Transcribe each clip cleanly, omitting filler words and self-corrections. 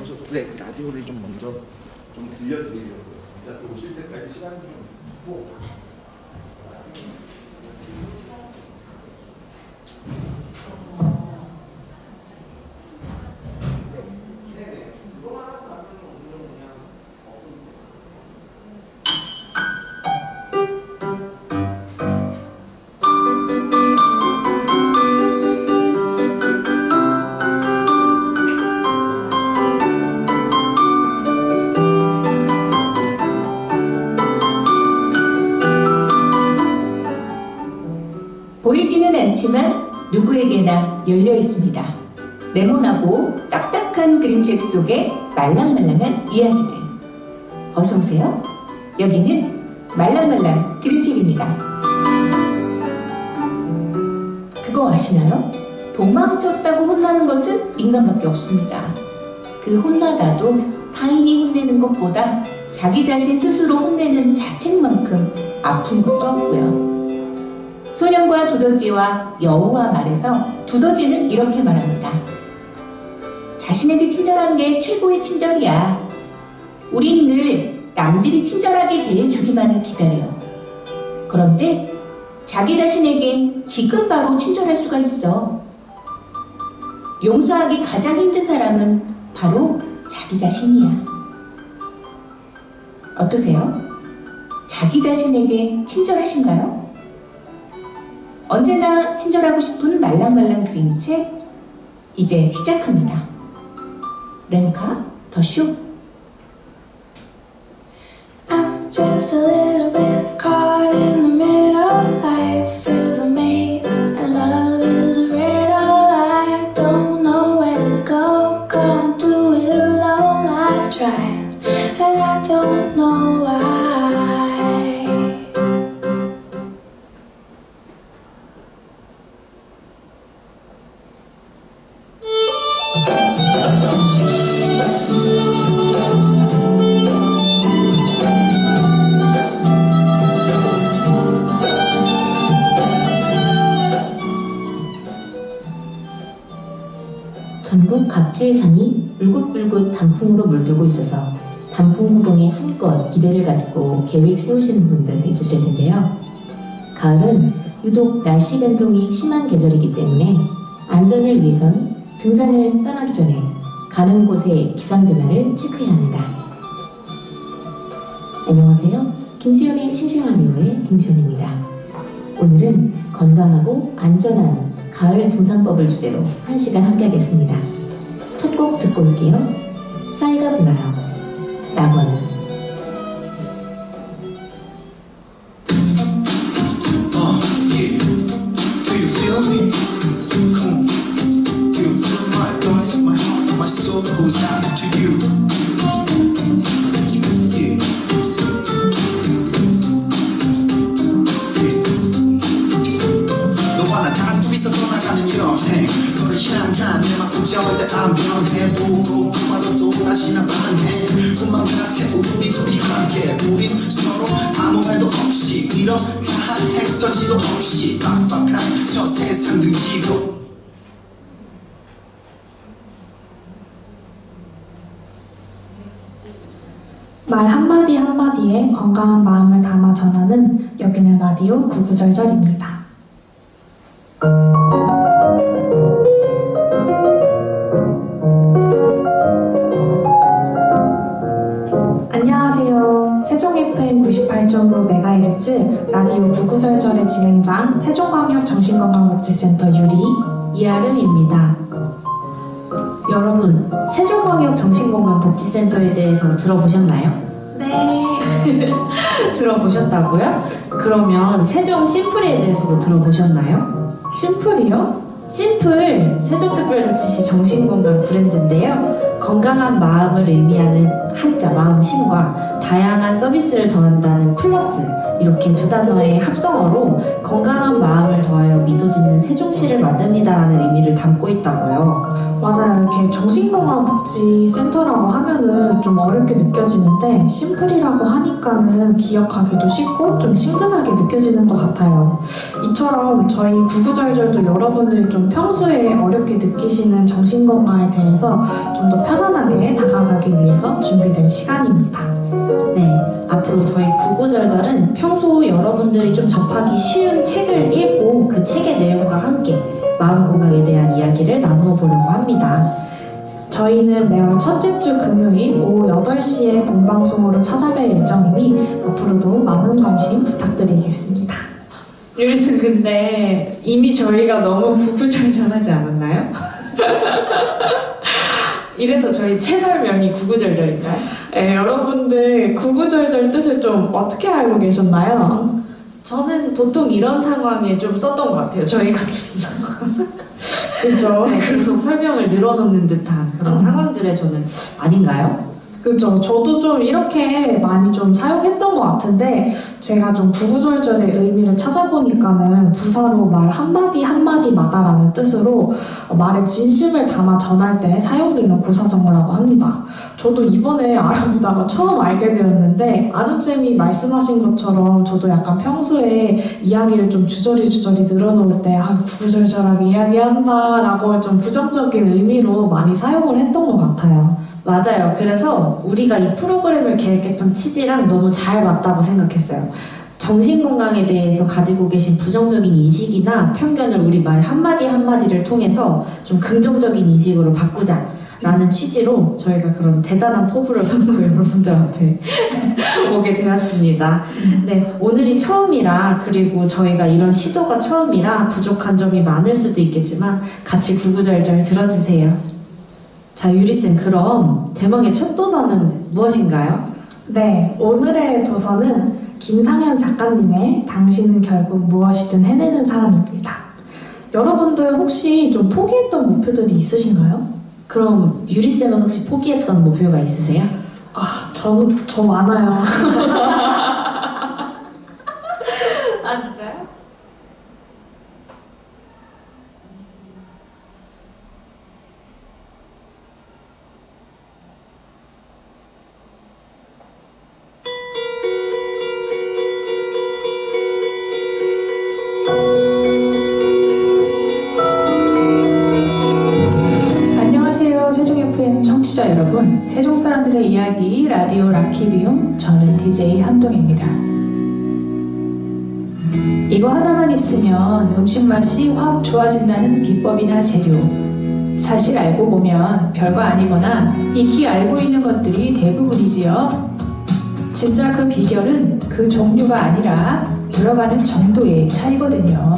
나오셔서 네, 라디오를 좀 먼저 좀 들려드리려고요. 일단 또 오실 때까지 시간이 좀 있고. 보이지는 않지만 누구에게나 열려 있습니다. 네모나고 딱딱한 그림책 속에 말랑말랑한 이야기들. 어서 오세요. 여기는 말랑말랑 그림책입니다. 그거 아시나요? 도망쳤다고 혼나는 것은 인간밖에 없습니다. 그 혼나다도 타인이 혼내는 것보다 자기 자신 스스로 혼내는 자책만큼 아픈 것도 없고요. 소년과 두더지와 여우와 말에서 두더지는 이렇게 말합니다. 자신에게 친절한 게 최고의 친절이야. 우린 늘 남들이 친절하게 대해주기만을 기다려. 그런데 자기 자신에겐 지금 바로 친절할 수가 있어. 용서하기 가장 힘든 사람은 바로 자기 자신이야. 어떠세요? 자기 자신에게 친절하신가요? 언제나 친절하고 싶은 말랑말랑 그림책 이제 시작합니다. 렌카 더 쇼. I'm just a little bit caught in the middle. Life is a maze and love is a riddle. I don't know where to go, can't do it alone. I've tried and I don't know why. 전국 각지의 산이 울긋불긋 단풍으로 물들고 있어서 단풍 구경에 한껏 기대를 갖고 계획 세우시는 분들 있으실 텐데요. 가을은 유독 날씨 변동이 심한 계절이기 때문에 안전을 위해선 등산을 떠나기 전에 가는 곳의 기상변화를 체크해야 합니다. 안녕하세요. 김수현의 싱싱라디오의 김수현입니다. 오늘은 건강하고 안전한 가을 등산법을 주제로 1시간 함께하겠습니다. 첫 곡 듣고 올게요. 싸이가 불러요. 낙원. 말 한마디 한마디에 건강한 마음을 담아 전하는 여기는 라디오 구구절절입니다. 안녕하세요. 세종 FM 98.9MHz 라디오 구구절절의 진행자 세종광역정신건강복지센터 유리 이아름입니다. 여러분, 세종광역정신건강복지센터에 대해서 들어보셨나요? 네. 들어보셨다고요? 그러면 세종 심플에 대해서도 들어보셨나요? 심플이요? 심플, 세종특별자치시 정신건강 브랜드인데요. 건강한 마음을 의미하는 한자 마음심과 다양한 서비스를 더한다는 플러스, 이렇게 두 단어의 합성어로 건강한 마음을 더하여 미소 짓는 세종시를 만듭니다라는 의미를 담고 있다고요. 맞아요. 이렇게 정신건강복지센터라고 하면은 좀 어렵게 느껴지는데 심플이라고 하니까는 기억하기도 쉽고 좀 친근하게 느껴지는 것 같아요. 이처럼 저희 구구절절도 여러분들이 좀 평소에 어렵게 느끼시는 정신건강에 대해서 좀 더 편안하게 다가가기 위해서 준비된 시간입니다. 네, 앞으로 저희 구구절절은 평소 여러분들이 좀 접하기 쉬운 책을 읽고 그 책의 내용과 함께 마음 건강에 대한 이야기를 나누어 보려고 합니다. 저희는 매월 첫째 주 금요일 오후 8시에 본방송으로 찾아뵐 예정이니 앞으로도 많은 관심 부탁드리겠습니다. 유리슨 근데 이미 저희가 너무 구구절절하지 않았나요? 이래서 저희 채널명이 구구절절인가요? 네, 여러분들 구구절절 뜻을 좀 어떻게 알고 계셨나요? 저는 보통 이런 상황에 좀 썼던 것 같아요. 저희 같은 상황. 그죠? 네, 계속 설명을 늘어놓는 듯한 그런 상황들에 저는 아닌가요? 그죠. 저도 좀 이렇게 많이 좀 사용했던 것 같은데 제가 좀 구구절절의 의미를 찾아보니까는 부사로 말 한마디 한마디마다라는 뜻으로 말에 진심을 담아 전할 때 사용되는 고사성어라고 합니다. 저도 이번에 알아보다가 처음 알게 되었는데 아름쌤이 말씀하신 것처럼 저도 약간 평소에 이야기를 좀 주저리 늘어놓을 때 구구절절하게 이야기한다 라고 좀 부정적인 의미로 많이 사용을 했던 것 같아요. 맞아요. 그래서 우리가 이 프로그램을 계획했던 취지랑 너무 잘 맞다고 생각했어요. 정신건강에 대해서 가지고 계신 부정적인 인식이나 편견을 우리 말 한마디 한마디를 통해서 좀 긍정적인 인식으로 바꾸자라는 취지로 저희가 그런 대단한 포부를 갖고 여러분들 앞에 오게 되었습니다. 네, 오늘이 처음이라 그리고 저희가 이런 시도가 처음이라 부족한 점이 많을 수도 있겠지만 같이 구구절절 들어주세요. 자, 유리쌤, 그럼 대망의 첫 도서는 무엇인가요? 네, 오늘의 도서는 김상현 작가님의 당신은 결국 무엇이든 해내는 사람입니다. 여러분들 혹시 좀 포기했던 목표들이 있으신가요? 그럼 유리쌤은 혹시 포기했던 목표가 있으세요? 저 많아요. 아, 진짜요? 안녕하세요. 세종 FM 청취자 여러분. 세종 사람들의 이야기 라디오 라키비움, 저는 DJ 함동입니다. 이거 하나만 있으면 음식 맛이 확 좋아진다는 비법이나 재료, 사실 알고 보면 별거 아니거나 익히 알고 있는 것들이 대부분이지요. 진짜 그 비결은 그 종류가 아니라 들어가는 정도의 차이거든요.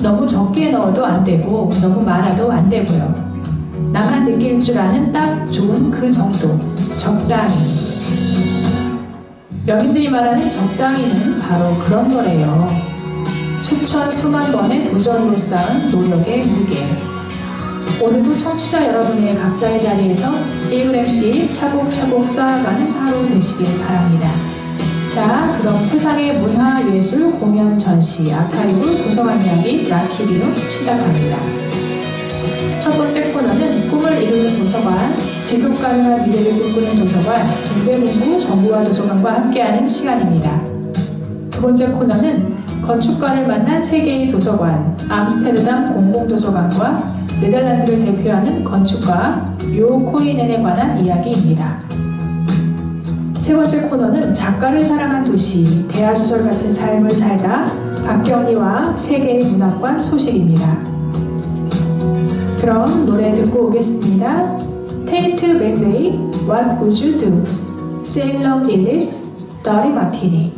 너무 적게 넣어도 안 되고 너무 많아도 안 되고요. 나만 느낄 줄 아는 딱 좋은 그 정도, 적당히. 명인들이 말하는 적당히는 바로 그런 거래요. 수만 번의 도전으로 쌓은 노력의 무게. 오늘도 청취자 여러분의 각자의 자리에서 1g씩 차곡차곡 쌓아가는 하루 되시길 바랍니다. 자, 그럼 세상의 문화, 예술, 공연, 전시, 아카이브, 도서관 이야기 라키비움 시작합니다. 첫 번째 코너는 꿈을 이루는 도서관, 지속가능한 미래를 꿈꾸는 도서관, 동대문구 정부와 도서관과 함께하는 시간입니다. 두 번째 코너는 건축가를 만난 세계의 도서관, 암스테르담 공공도서관과 네덜란드를 대표하는 건축가 요 코이넨에 관한 이야기입니다. 세 번째 코너는 작가를 사랑한 도시, 대하소설 같은 삶을 살다 박경리와 세계의 문학관 소식입니다. 그럼 노래 듣고 오겠습니다. 테이트 맥레이, What Would You Do? 세일럼 릴리스, 더리 마티니.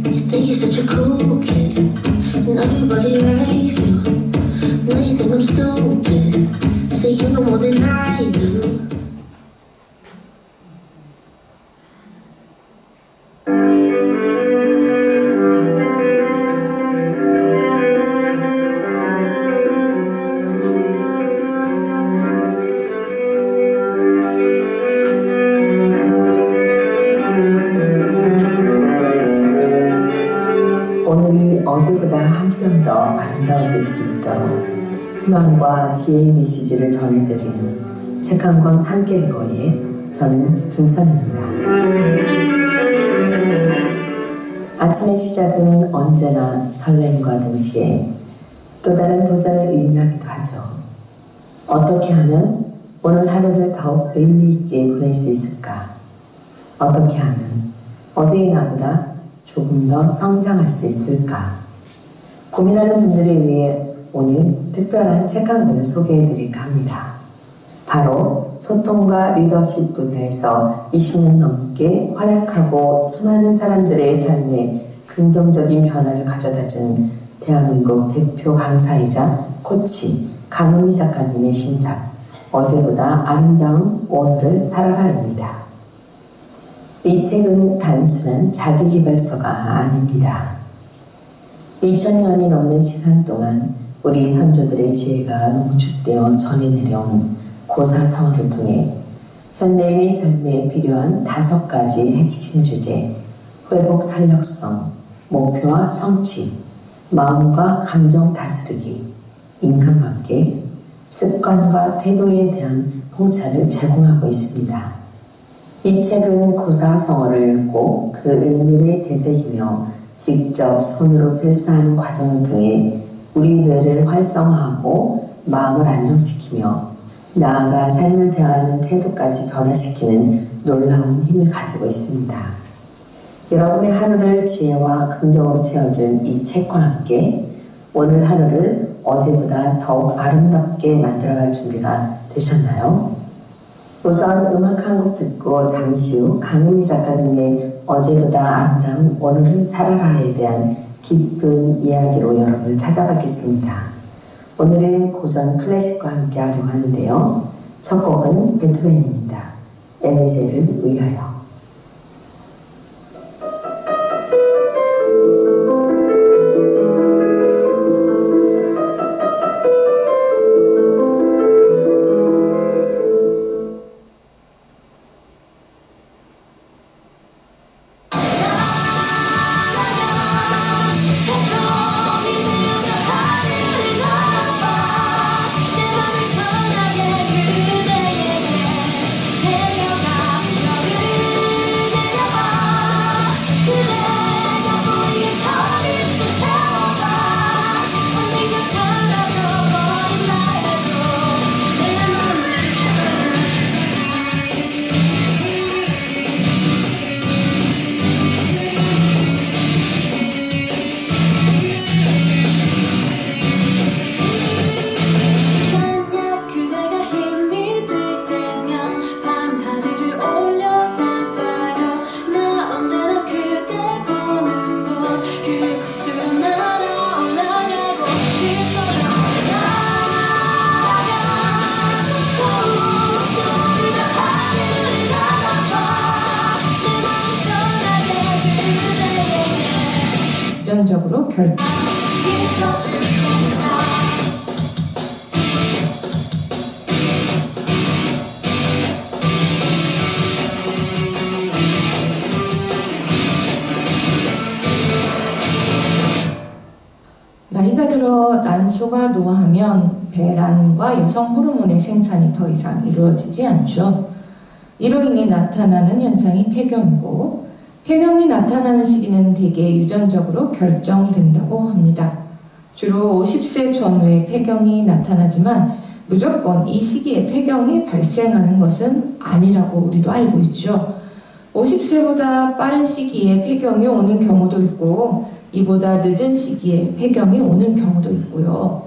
You think you're such a cool kid, and everybody likes you. Now you think I'm stupid, say you know more than I do. 어제보다 한 뼘 더 아름다워질 수 있도록 희망과 지혜의 메시지를 전해드리는 책 한 권 함께 읽어의 저는 김선입니다. 아침의 시작은 언제나 설렘과 동시에 또 다른 도전을 의미하기도 하죠. 어떻게 하면 오늘 하루를 더욱 의미 있게 보낼 수 있을까? 어떻게 하면 어제의 나보다 조금 더 성장할 수 있을까? 고민하는 분들을 위해 오늘 특별한 책 한 권을 소개해드릴까 합니다. 바로 소통과 리더십 분야에서 20년 넘게 활약하고 수많은 사람들의 삶에 긍정적인 변화를 가져다준 대한민국 대표 강사이자 코치 강은미 작가님의 신작 어제보다 아름다운 오늘을 살아가입니다. 이 책은 단순한 자기계발서가 아닙니다. 2000년이 넘는 시간 동안 우리 선조들의 지혜가 농축되어 전해 내려온 고사성어를 통해 현대인의 삶에 필요한 5가지 핵심 주제, 회복 탄력성, 목표와 성취, 마음과 감정 다스리기, 인간관계, 습관과 태도에 대한 통찰을 제공하고 있습니다. 이 책은 고사성어를 읽고 그 의미를 되새기며 직접 손으로 필사하는 과정을 통해 우리 뇌를 활성화하고 마음을 안정시키며 나아가 삶을 대하는 태도까지 변화시키는 놀라운 힘을 가지고 있습니다. 여러분의 하루를 지혜와 긍정으로 채워준 이 책과 함께 오늘 하루를 어제보다 더욱 아름답게 만들어갈 준비가 되셨나요? 우선 음악 한 곡 듣고 잠시 후 강은미 작가님의 어제보다 아름다운 오늘을 살아가에 대한 기쁜 이야기로 여러분을 찾아뵙겠습니다. 오늘은 고전 클래식과 함께 하려고 하는데요. 첫 곡은 베토벤입니다. 엘리제를 위하여. 적으로 결정. 나이가 들어 난소가 노화하면 배란과 여성 호르몬의 생산이 더 이상 이루어지지 않죠. 이로 인해 나타나는 현상이 폐경이고 폐경이 나타나는 시기는 대개 유전적으로 결정된다고 합니다. 주로 50세 전후에 폐경이 나타나지만 무조건 이 시기에 폐경이 발생하는 것은 아니라고 우리도 알고 있죠. 50세보다 빠른 시기에 폐경이 오는 경우도 있고 이보다 늦은 시기에 폐경이 오는 경우도 있고요.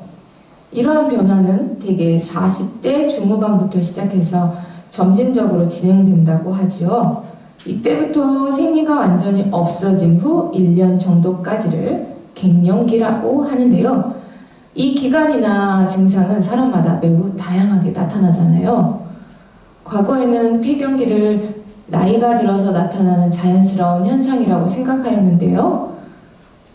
이러한 변화는 대개 40대 중후반부터 시작해서 점진적으로 진행된다고 하죠. 이때부터 생리가 완전히 없어진 후 1년 정도까지를 갱년기라고 하는데요. 이 기간이나 증상은 사람마다 매우 다양하게 나타나잖아요. 과거에는 폐경기를 나이가 들어서 나타나는 자연스러운 현상이라고 생각하였는데요.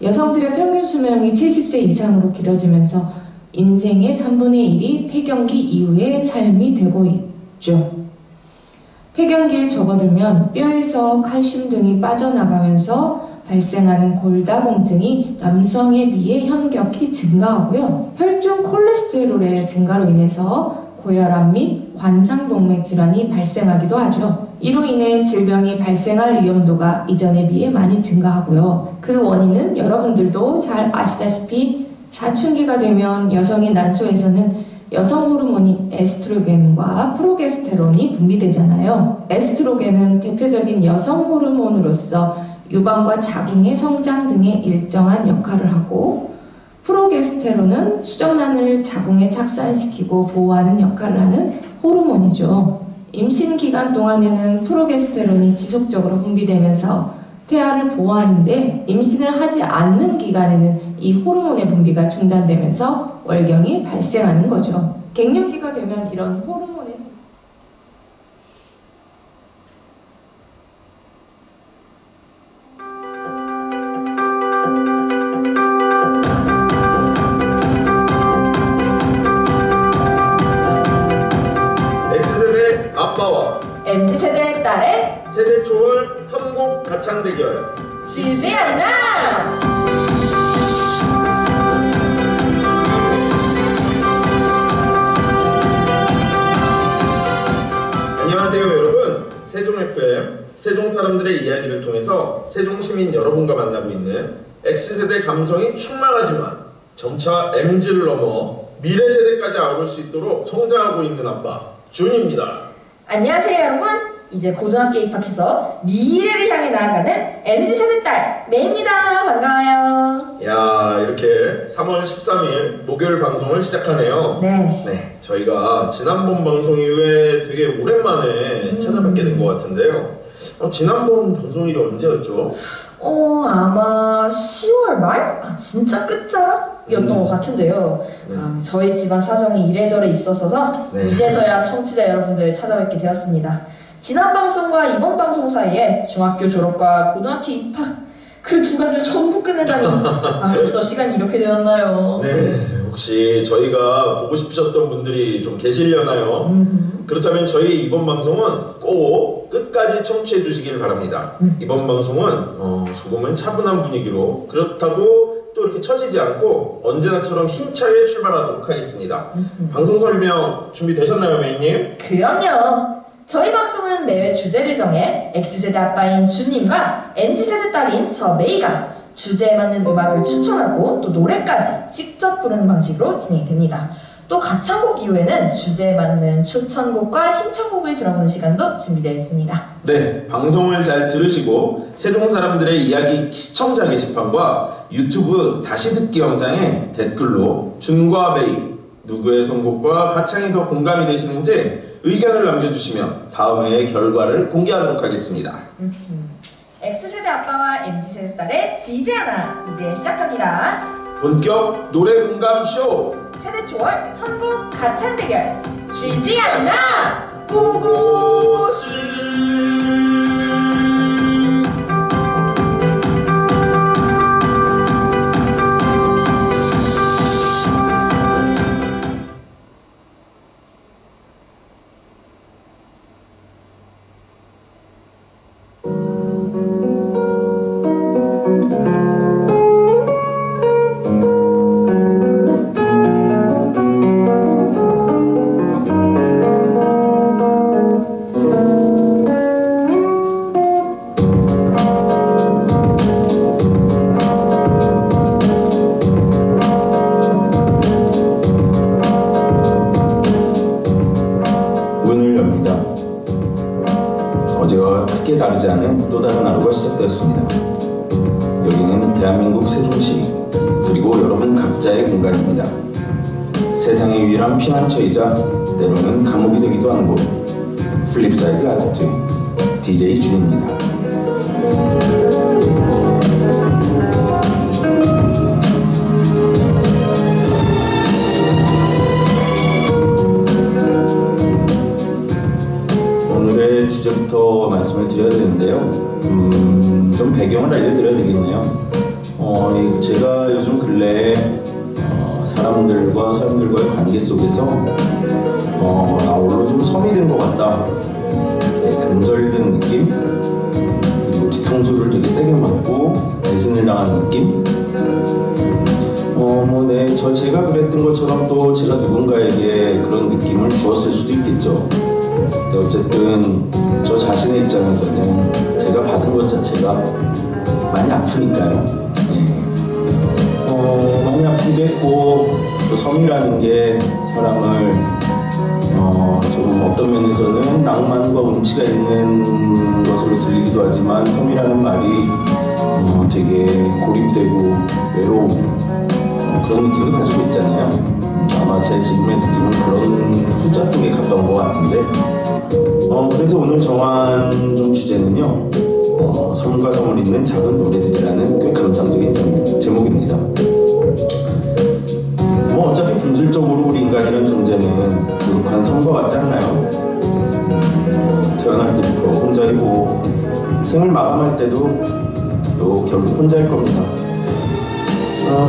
여성들의 평균 수명이 70세 이상으로 길어지면서 인생의 3분의 1이 폐경기 이후의 삶이 되고 있죠. 폐경기에 접어들면 뼈에서 칼슘 등이 빠져나가면서 발생하는 골다공증이 남성에 비해 현격히 증가하고요. 혈중 콜레스테롤의 증가로 인해서 고혈압 및 관상동맥 질환이 발생하기도 하죠. 이로 인해 질병이 발생할 위험도가 이전에 비해 많이 증가하고요. 그 원인은 여러분들도 잘 아시다시피 사춘기가 되면 여성의 난소에서는 여성 호르몬인 에스트로겐과 프로게스테론이 분비되잖아요. 에스트로겐은 대표적인 여성 호르몬으로서 유방과 자궁의 성장 등에 일정한 역할을 하고, 프로게스테론은 수정란을 자궁에 착산시키고 보호하는 역할을 하는 호르몬이죠. 임신 기간 동안에는 프로게스테론이 지속적으로 분비되면서 태아를 보호하는데, 임신을 하지 않는 기간에는 이 호르몬의 분비가 중단되면서 월경이 발생하는 거죠. 갱년기가 되면 이런 호르몬의 X세대 아빠와 MZ세대 딸의 세대 초월 선곡 가창 대결 지지 않나! 안녕하세요 여러분. 세종 FM 세종 사람들의 이야기를 통해서 세종 시민 여러분과 만나고 있는 X세대 감성이 충만하지만 점차 MZ를 넘어 미래 세대까지 아우를 수 있도록 성장하고 있는 아빠 준입니다. 안녕하세요 여러분. 이제 고등학교에 입학해서 미래를 향해 나아가는 MZ세대 딸 메입니다. 반가워요. 야, 이렇게 3월 13일 목요일 방송을 시작하네요. 네. 저희가 지난번 방송 이후에 되게 오랜만에 찾아뵙게 된 것 같은데요. 지난번 방송일이 언제였죠? 아마 10월 말? 진짜 끝자락이었던 것 같은데요. 네. 저희 집안 사정이 이래저래 있었어서 네. 이제서야 청취자 여러분들을 찾아뵙게 되었습니다. 지난 방송과 이번 방송 사이에 중학교 졸업과 고등학교 입학 그 두 가지를 전부 끝내다니 벌써 시간이 이렇게 되었나요? 네, 혹시 저희가 보고 싶으셨던 분들이 좀 계시려나요? 그렇다면 저희 이번 방송은 꼭 끝까지 청취해 주시길 바랍니다. 이번 방송은 조금은 차분한 분위기로, 그렇다고 또 이렇게 처지지 않고 언제나처럼 힘차게 출발하도록 하겠습니다. 방송 설명 준비되셨나요, 메이님? 그럼요. 저희 방송은 매회 주제를 정해 X세대 아빠인 준님과 MZ세대 딸인 저 메이가 주제에 맞는 음악을 추천하고 또 노래까지 직접 부르는 방식으로 진행됩니다. 또 가창곡 이후에는 주제에 맞는 추천곡과 신청곡을 들어보는 시간도 준비되어 있습니다. 네, 방송을 잘 들으시고 세종 사람들의 이야기 시청자 게시판과 유튜브 다시 듣기 영상에 댓글로 준과 메이 누구의 선곡과 가창이 더 공감이 되시는지 의견을 남겨주시면 다음 회의 결과를 공개하도록 하겠습니다. X세대 아빠와 MZ세대 딸의 지지하나 이제 시작합니다. 본격 노래 공감 쇼 세대 초월 선곡 가창 대결 지지 않나 고고씨. 다르지 않은 또 다른 하루가 시작되었습니다. 여기는 대한민국 세종시 그리고 여러분 각자의 공간입니다. 세상의 유일한 피난처이자 때로는 감옥이 되기도 하는 곳 플립사이드 아지트 DJ 준입니다. 오늘의 주제부터 말씀을 드려야 되는데요. 좀 배경을 알려드려야 되겠네요. 제가 요즘 근래에 사람들과의 관계 속에서 나 홀로 좀 섬이 된 것 같다. 이렇게 단절된 느낌, 그리고 뒤통수를 되게 세게 맞고 배신당한 느낌? 제가 그랬던 것처럼 또 제가 누군가에게 그런 느낌을 주었을 수도 있겠죠. 근데 어쨌든 저 자신의 입장에서는 제가 받은 것 자체가 많이 아프니까요. 많이 아프게 했고, 또 섬이라는 게 사람을 좀 어떤 면에서는 낭만과 운치가 있는 것으로 들리기도 하지만, 섬이라는 말이 되게 고립되고 외로운 그런 느낌도 가지고 있잖아요. 아마 제 지금의 느낌은 그런 후자 쪽에 가까운 것 같은데, 그래서 오늘 정한 좀 주제는요, 섬과 섬을 잇는 작은 노래들이라는 꽤 감상적인 제목입니다. 어차피 본질적으로 우리 인간이라는 존재는 고독한 섬과 같지 않나요? 태어날 때부터 혼자이고 생을 마감할 때도 또 결국 혼자일 겁니다.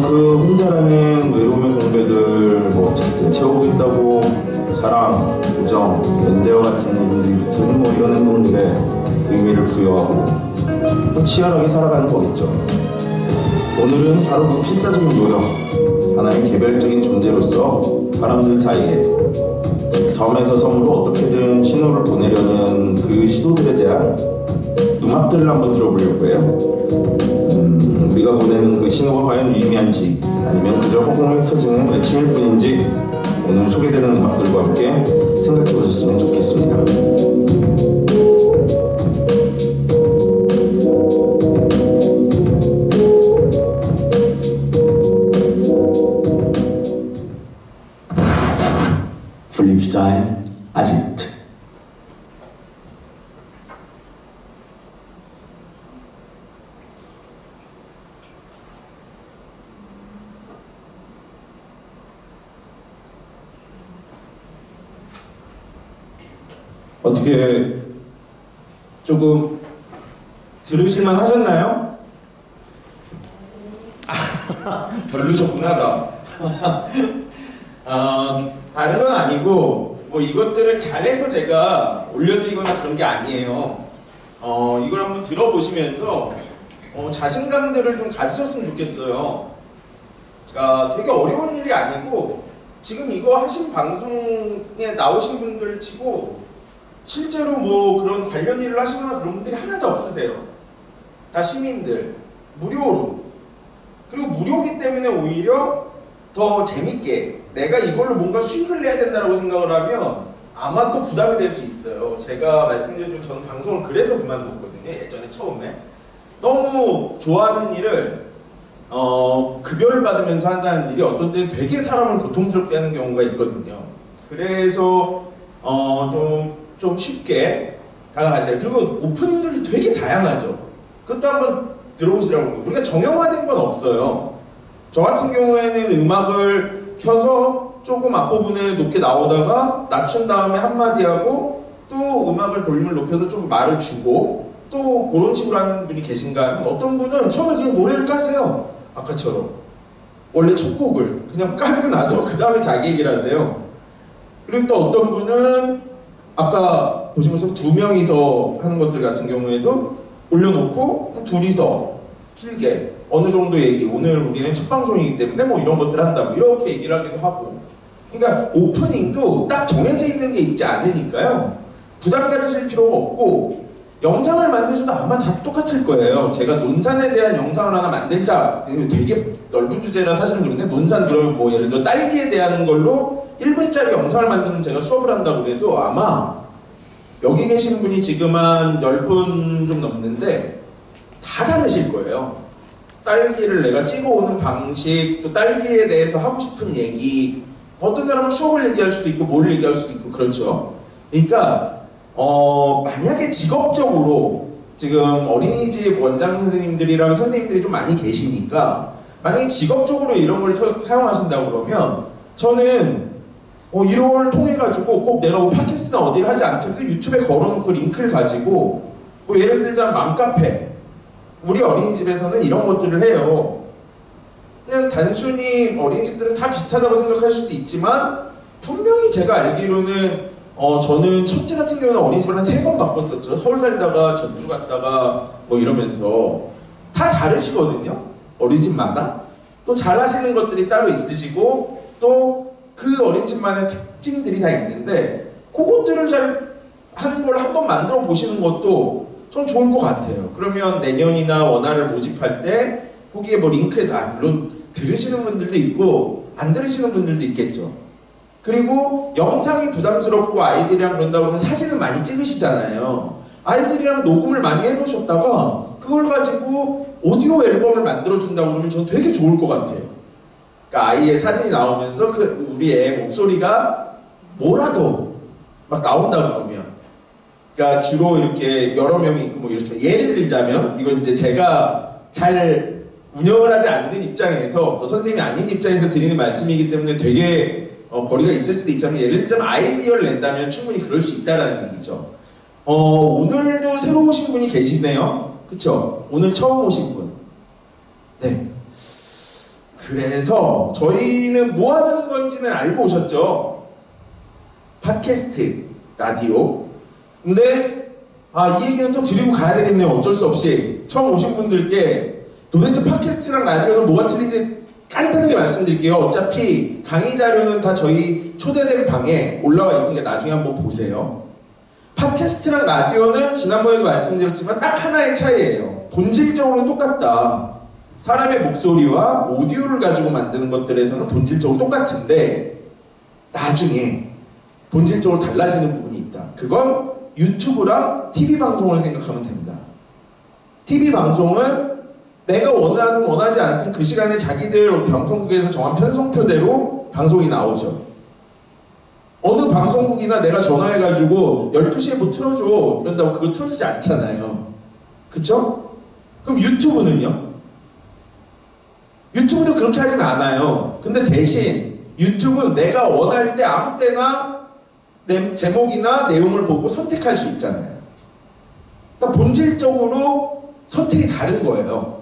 그 혼자라는 외로움의 공백을 어떻게든 채워보겠다고 사랑, 우정, 연대와 같은 부분들부터는 이런 행동들에 의미를 부여하고 치열하게 살아가는 거겠죠. 오늘은 바로 그 필사적인 노력, 하나의 개별적인 존재로서 사람들 사이에, 즉 섬에서 섬으로 어떻게든 신호를 보내려는 그 시도들에 대한 음악들을 한번 들어보려고 해요. 우리가 보내는 그 신호가 과연 유의미한지, 아니면 그저 허공에 흩어지는 외침일 뿐인지, 오늘 소개되는 음악들과 함께 생각해 보셨으면 좋겠습니다. Flipside 아지트. 어떻게 조금 들으실만 하셨나요? 별로셨구나. 다른 건 아니고 이것들을 잘해서 제가 올려드리거나 그런 게 아니에요. 이걸 한번 들어보시면서 자신감들을 좀 가지셨으면 좋겠어요. 그러니까 되게 어려운 일이 아니고, 지금 이거 하신 방송에 나오신 분들 치고 실제로 그런 관련 일을 하시거나 그런 분들이 하나도 없으세요. 다 시민들, 무료로. 그리고 무료기 때문에 오히려 더 재밌게 내가 이걸로 뭔가 수익을 내야 된다고 생각을 하면 아마 또 부담이 될 수 있어요. 제가 말씀드렸지만 저는 방송을 그래서 그만뒀거든요. 예전에 처음에. 너무 좋아하는 일을 급여를 받으면서 한다는 일이 어떤 때는 되게 사람을 고통스럽게 하는 경우가 있거든요. 그래서 좀 쉽게 다가가세요. 그리고 오프닝들이 되게 다양하죠. 그것도 한번 들어보시라고. 우리가 정형화된 건 없어요. 저 같은 경우에는 음악을 켜서 조금 앞부분에 높게 나오다가 낮춘 다음에 한마디 하고, 또 음악을 볼륨을 높여서 좀 말을 주고, 또 그런 식으로 하는 분이 계신가 하면, 어떤 분은 처음에 그냥 노래를 까세요. 아까처럼 원래 첫 곡을 그냥 깔고 나서 그 다음에 자기 얘기를 하세요. 그리고 또 어떤 분은 아까 보시면서 2명이서 하는 것들 같은 경우에도 올려놓고 둘이서 길게 어느 정도 얘기, 오늘 우리는 첫 방송이기 때문에 이런 것들 한다고 이렇게 얘기를 하기도 하고. 그러니까 오프닝도 딱 정해져 있는 게 있지 않으니까요, 부담 가지실 필요가 없고, 영상을 만드셔도 아마 다 똑같을 거예요. 제가 논산에 대한 영상을 하나 만들자, 되게 넓은 주제라 사실은 그런데, 논산 그러면 예를 들어 딸기에 대한 걸로 1분짜리 영상을 만드는 제가 수업을 한다고 해도 아마 여기 계신 분이 지금 한 10분 좀 넘는데 다 다르실 거예요. 딸기를 내가 찍어오는 방식, 또 딸기에 대해서 하고 싶은 얘기, 어떤 사람은 수업을 얘기할 수도 있고 뭘 얘기할 수도 있고 그렇죠. 그러니까 만약에 직업적으로 지금 어린이집 원장 선생님들이랑 선생님들이 좀 많이 계시니까, 만약에 직업적으로 이런 걸 사용하신다고 그러면 저는 이런 걸 통해 가지고 꼭 내가 팟캐스트나 어디를 하지 않더라도 유튜브에 걸어놓고 링크를 가지고 예를 들자면 맘카페, 우리 어린이집에서는 이런 것들을 해요. 그냥 단순히 어린이집들은 다 비슷하다고 생각할 수도 있지만, 분명히 제가 알기로는 저는 첫째 같은 경우는 어린이집을 한 3번 바꿨었죠. 서울 살다가 전주 갔다가 이러면서. 다 다르시거든요. 어린이집마다 또 잘하시는 것들이 따로 있으시고 또 그 어린이집만의 특징들이 다 있는데 그것들을 잘 하는 걸 한번 만들어 보시는 것도 좀 좋을 것 같아요. 그러면 내년이나 원화를 모집할 때 거기에 뭐 링크해서 물론 들으시는 분들도 있고 안 들으시는 분들도 있겠죠. 그리고 영상이 부담스럽고 아이들이랑 그런다 그러면 사진은 많이 찍으시잖아요. 아이들이랑 녹음을 많이 해놓으셨다가 그걸 가지고 오디오 앨범을 만들어준다고 그러면 저는 되게 좋을 것 같아요. 그러니까 아이의 사진이 나오면서 우리 애 목소리가 뭐라도 막 나온다 그러면, 그러니까 주로 이렇게 여러 명이 있고 뭐 이렇지만 예를 들자면 이건 이제 제가 잘 운영을 하지 않는 입장에서 또 선생님이 아닌 입장에서 드리는 말씀이기 때문에 되게 거리가 있을 수도 있지만 예를 들자면 아이디어를 낸다면 충분히 그럴 수 있다라는 얘기죠. 오늘도 새로 오신 분이 계시네요. 그쵸? 오늘 처음 오신 분. 네. 그래서 저희는 뭐 하는 건지는 알고 오셨죠? 팟캐스트, 라디오. 근데 이 얘기는 또 드리고 가야 되겠네요. 어쩔 수 없이. 처음 오신 분들께 도대체 팟캐스트랑 라디오는 뭐가 틀린지 간단하게 말씀드릴게요. 어차피 강의 자료는 다 저희 초대된 방에 올라와 있으니까 나중에 한번 보세요. 팟캐스트랑 라디오는 지난번에도 말씀드렸지만 딱 하나의 차이예요. 본질적으로는 똑같다. 사람의 목소리와 오디오를 가지고 만드는 것들에서는 본질적으로 똑같은데 나중에 본질적으로 달라지는 부분이 있다. 그건 유튜브랑 TV 방송을 생각하면 됩니다. TV 방송은 내가 원하든 원하지 않든 그 시간에 자기들 방송국에서 정한 편성표대로 방송이 나오죠. 어느 방송국이나 내가 전화해가지고 12시에 뭐 틀어줘 이런다고 그거 틀어주지 않잖아요. 그쵸? 그럼 유튜브는요? 유튜브도 그렇게 하진 않아요. 근데 대신 유튜브는 내가 원할 때 아무 때나 제목이나 내용을 보고 선택할 수 있잖아요. 그러니까 본질적으로 선택이 다른 거예요.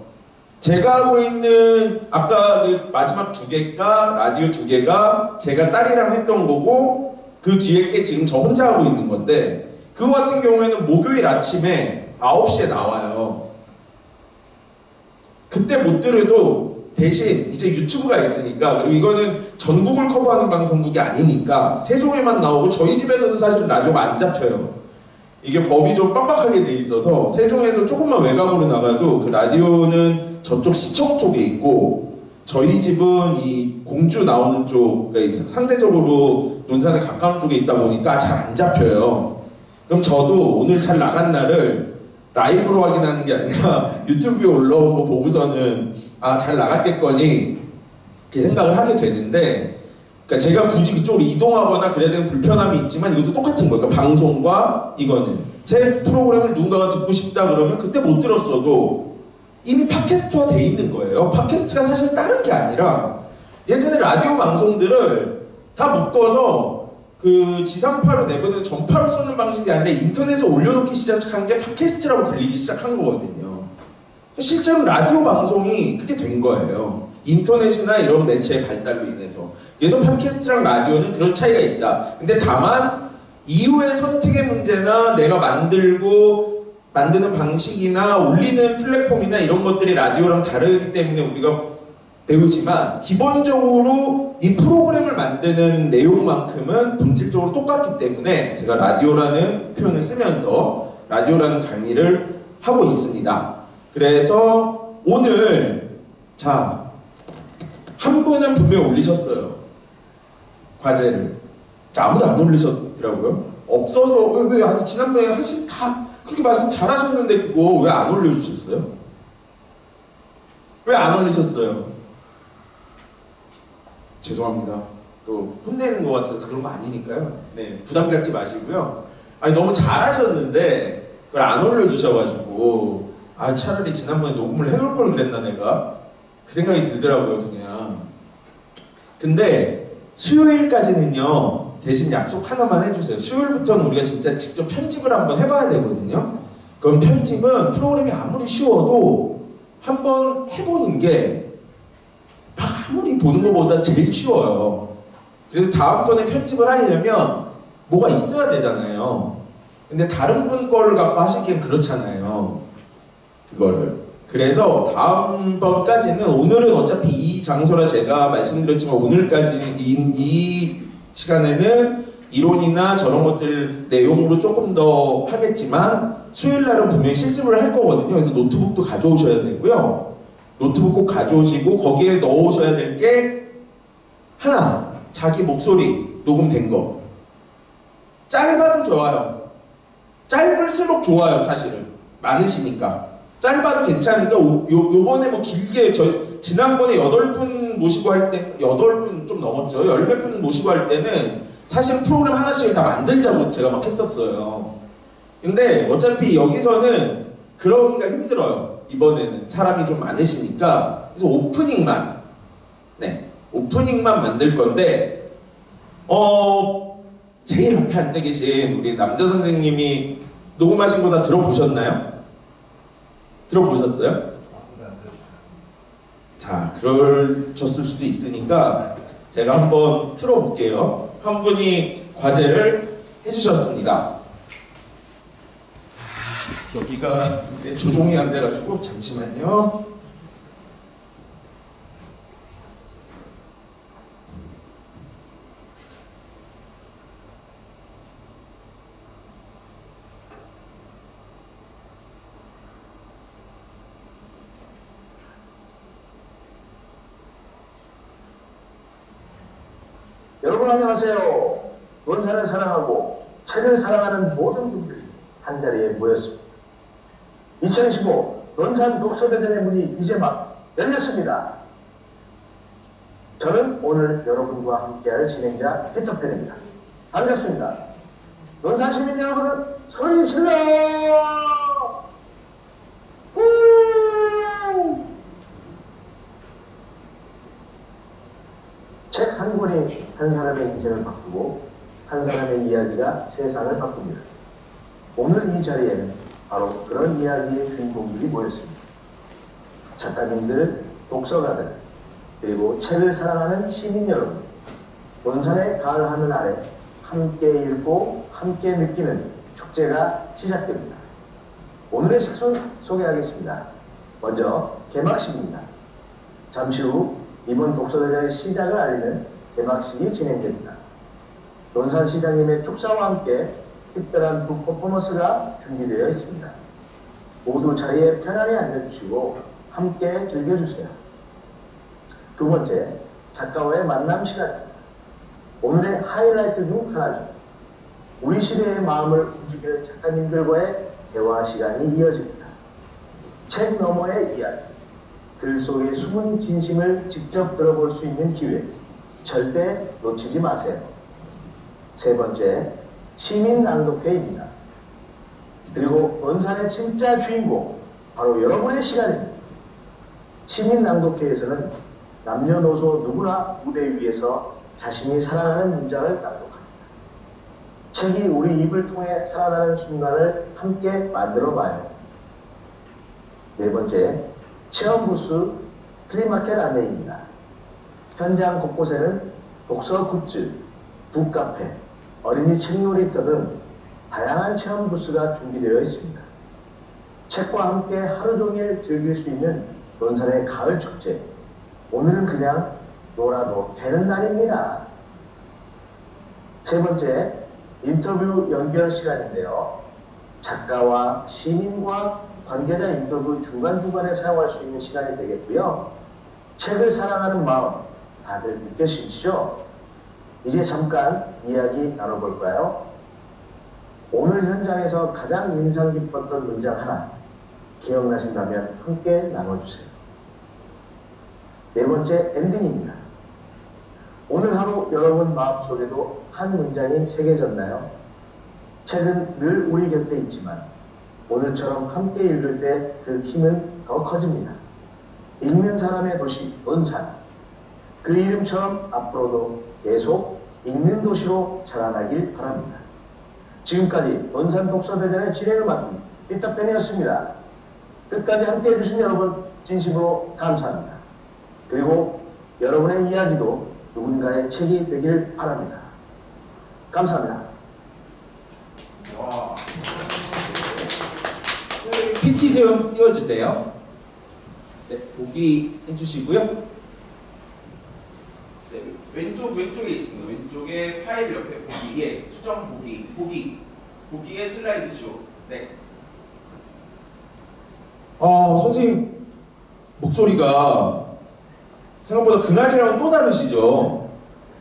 제가 하고 있는 아까 그 마지막 2개가 라디오 2개가 제가 딸이랑 했던 거고 그 뒤에 게 지금 저 혼자 하고 있는 건데 그거 같은 경우에는 목요일 아침에 9시에 나와요. 그때 못 들어도 대신 이제 유튜브가 있으니까, 그리고 이거는 전국을 커버하는 방송국이 아니니까 세종에만 나오고 저희 집에서는 사실 라디오가 안 잡혀요. 이게 법이 좀 빡빡하게 돼 있어서 세종에서 조금만 외곽으로 나가도 그 라디오는 저쪽 시청 쪽에 있고 저희 집은 이 공주 나오는 쪽에 있어 상대적으로 논산에 가까운 쪽에 있다 보니까 잘 안 잡혀요. 그럼 저도 오늘 잘 나간 날을 라이브로 확인하는 게 아니라 유튜브에 올라온 거 보고서는 잘 나갔겠거니 이렇게 생각을 하게 되는데, 그러니까 제가 굳이 그쪽으로 이동하거나 그래야 되는 불편함이 있지만 이것도 똑같은 거예요. 그러니까 방송과 이거는 제 프로그램을 누군가가 듣고 싶다 그러면 그때 못 들었어도 이미 팟캐스트화 돼 있는 거예요. 팟캐스트가 사실 다른 게 아니라 예전에 라디오 방송들을 다 묶어서 그 지상파로 내보내는 전파로 쏘는 방식이 아니라 인터넷에 올려놓기 시작한 게 팟캐스트라고 불리기 시작한 거거든요. 실제로 라디오 방송이 그게 된 거예요. 인터넷이나 이런 매체의 발달로 인해서. 그래서 팟캐스트랑 라디오는 그런 차이가 있다. 근데 다만 이후의 선택의 문제나 내가 만드는 방식이나 올리는 플랫폼이나 이런 것들이 라디오랑 다르기 때문에 우리가 배우지만 기본적으로 이 프로그램을 만드는 내용만큼은 본질적으로 똑같기 때문에 제가 라디오라는 표현을 쓰면서 라디오라는 강의를 하고 있습니다. 그래서 오늘 한 분은 분명히 올리셨어요. 과제를. 아무도 안 올리셨더라고요. 없어서 아니 지난번에 다 그렇게 말씀 잘하셨는데 그거 왜 안 올려주셨어요? 왜 안 올리셨어요? 죄송합니다. 또 혼내는 것 같아서 그런 거 아니니까요. 네, 부담 갖지 마시고요. 아니 너무 잘하셨는데 그걸 안 올려주셔가지고 차라리 지난번에 녹음을 해놓을 걸 그랬나 내가 그 생각이 들더라고요. 그냥. 근데 수요일까지는요 대신 약속 하나만 해주세요. 수요일부터는 우리가 진짜 직접 편집을 한번 해봐야 되거든요. 그럼 편집은 프로그램이 아무리 쉬워도 한번 해보는 게 아무리 보는 것보다 제일 쉬워요. 그래서 다음번에 편집을 하려면 뭐가 있어야 되잖아요. 근데 다른 분 거를 갖고 하시기엔 그렇잖아요. 그거를. 그래서 다음번까지는, 오늘은 어차피 이 장소라 제가 말씀드렸지만 오늘까지 이 시간에는 이론이나 저런 것들 내용으로 조금 더 하겠지만 수요일 날은 분명히 실습을 할 거거든요. 그래서 노트북도 가져오셔야 되고요. 노트북 꼭 가져오시고 거기에 넣으셔야 될 게 하나, 자기 목소리 녹음된 거. 짧아도 좋아요. 짧을수록 좋아요, 사실은. 많으시니까. 짧아도 괜찮으니까 요번에 뭐 길게 지난번에 8분 모시고 할 때 8분 좀 넘었죠. 10몇 분 모시고 할 때는 사실 프로그램 하나씩 다 만들자고 제가 막 했었어요. 근데 어차피 여기서는 그러기가 힘들어요. 이번에는 사람이 좀 많으시니까. 그래서 오프닝만 만들 건데 제일 앞에 앉아 계신 우리 남자 선생님이 녹음하신 거 다 들어보셨나요? 들어보셨어요? 자, 그러셨을 수도 있으니까 제가 한번 틀어볼게요. 한 분이 과제를 해주셨습니다. 여기가 조종이 안 돼가지고 잠시만요. 여러분 안녕하세요. 논산을 사랑하고 책을 사랑하는 모든 분들이 한자리에 모였습니다. 2015 논산 독서대전의 문이 이제 막 열렸습니다. 저는 오늘 여러분과 함께할 진행자 피터팬입니다. 반갑습니다. 논산 시민 여러분은 소리 질러! 책 한 권이 한 사람의 인생을 바꾸고 한 사람의 이야기가 세상을 바꿉니다. 오늘 이 자리에는 바로 그런 이야기의 주인공들이 모였습니다. 작가님들, 독서가들, 그리고 책을 사랑하는 시민 여러분, 논산의 가을 하늘 아래 함께 읽고 함께 느끼는 축제가 시작됩니다. 오늘의 책순 소개하겠습니다. 먼저 개막식입니다. 잠시 후 이번 독서대전의 시작을 알리는 개막식이 진행됩니다. 논산시장님의 축사와 함께 특별한 북 퍼포먼스가 준비되어 있습니다. 모두 자리에 편안히 앉아주시고 함께 즐겨주세요. 두 번째, 작가와의 만남 시간입니다. 오늘의 하이라이트 중 하나죠. 우리 시대의 마음을 움직이는 작가님들과의 대화 시간이 이어집니다. 책 너머의 이야기, 글 속의 숨은 진심을 직접 들어볼 수 있는 기회, 절대 놓치지 마세요. 세 번째, 시민 낭독회입니다. 그리고 논산의 진짜 주인공, 바로 여러분의 시간입니다. 시민 낭독회에서는 남녀노소 누구나 무대 위에서 자신이 사랑하는 문장을 낭독합니다. 책이 우리 입을 통해 살아나는 순간을 함께 만들어봐요. 네 번째, 체험 부스 플리마켓 안내입니다. 현장 곳곳에는 독서 굿즈, 북카페, 어린이 책놀이터 등 다양한 체험 부스가 준비되어 있습니다. 책과 함께 하루 종일 즐길 수 있는 논산의 가을 축제. 오늘은 그냥 놀아도 되는 날입니다. 세 번째, 인터뷰 연결 시간인데요. 작가와 시민과 관계자 인터뷰 중간중간에 사용할 수 있는 시간이 되겠고요. 책을 사랑하는 마음 다들 느끼시죠? 이제 잠깐 이야기 나눠볼까요? 오늘 현장에서 가장 인상 깊었던 문장 하나 기억나신다면 함께 나눠주세요. 네 번째, 엔딩입니다. 오늘 하루 여러분 마음속에도 한 문장이 새겨졌나요? 책은 늘 우리 곁에 있지만 오늘처럼 함께 읽을 때 그 힘은 더 커집니다. 읽는 사람의 도시 논산, 그 이름처럼 앞으로도 계속 읽는 도시로 자라나길 바랍니다. 지금까지 논산 독서대전의 진행을 맡은 피터팬이었습니다. 끝까지 함께 해주신 여러분 진심으로 감사합니다. 그리고 여러분의 이야기도 누군가의 책이 되길 바랍니다. 감사합니다. PT 좀 띄워주세요. 네, 보기 해주시고요. 네, 왼쪽에 있습니다. 왼쪽에 파일 옆에 보기에 수정 보기에 슬라이드 쇼. 네. 선생님 목소리가 생각보다 그날이랑 또 다르시죠?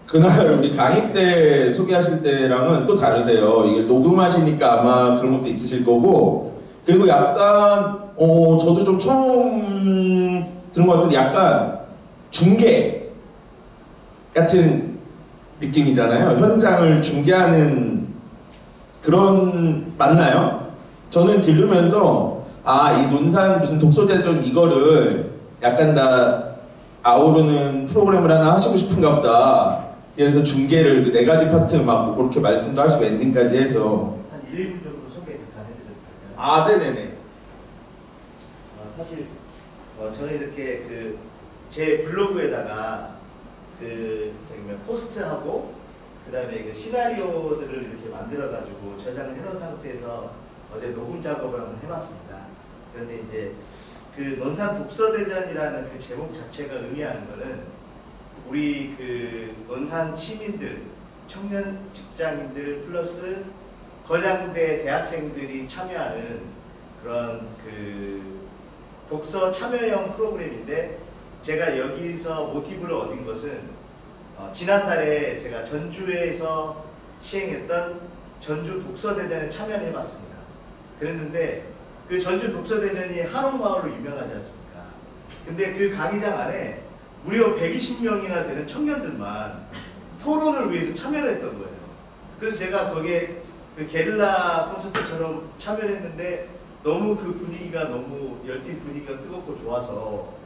그날 우리 강의 때 소개하실 때랑은 또 다르세요. 이게 녹음하시니까 아마 그런 것도 있으실 거고, 그리고 약간 저도 좀 처음 들은 것 같은데 약간 중계 같은 느낌이잖아요. 현장을 중계하는 그런, 맞나요? 저는 들으면서 이 논산 무슨 독서대전 이거를 약간 다 아우르는 프로그램을 하나 하시고 싶은가 보다. 그래서 중계를 그 4가지 파트 막 그렇게 말씀도 하시고 엔딩까지 해서 한 1분 정도 소개 잠깐 해드릴까요? 네네네. 사실 저는 이렇게 제 블로그에다가 포스트하고 그다음에 시나리오들을 이렇게 만들어가지고 저장을 해놓은 상태에서 어제 녹음 작업을 한번 해봤습니다. 그런데 이제 논산 독서대전이라는 그 제목 자체가 의미하는 거는 우리 논산 시민들, 청년 직장인들 플러스 건양대 대학생들이 참여하는 그런 독서 참여형 프로그램인데, 제가 여기서 모티브를 얻은 것은 지난달에 제가 전주에서 시행했던 전주 독서대전에 참여를 해봤습니다. 그랬는데 그 전주 독서대전이 한옥마을로 유명하지 않습니까? 근데 그 강의장 안에 무려 120명이나 되는 청년들만 토론을 위해서 참여를 했던 거예요. 그래서 제가 거기에 게릴라 콘서트처럼 참여를 했는데 너무 그 분위기가 너무 열띤 분위기가 뜨겁고 좋아서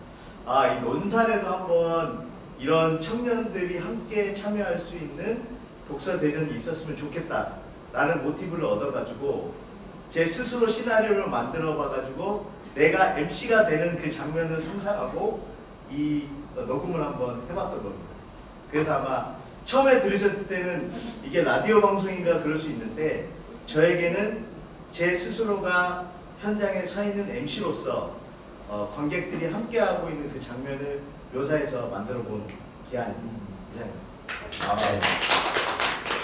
이 논산에도 한번 이런 청년들이 함께 참여할 수 있는 독서대전이 있었으면 좋겠다라는 모티브를 얻어가지고 제 스스로 시나리오를 만들어 봐가지고 내가 MC가 되는 그 장면을 상상하고 이 녹음을 한번 해봤던 겁니다. 그래서 아마 처음에 들으셨을 때는 이게 라디오 방송인가 그럴 수 있는데, 저에게는 제 스스로가 현장에 서 있는 MC로서 관객들이 함께하고 있는 그 장면을 묘사해서 만들어 본 기한입니다.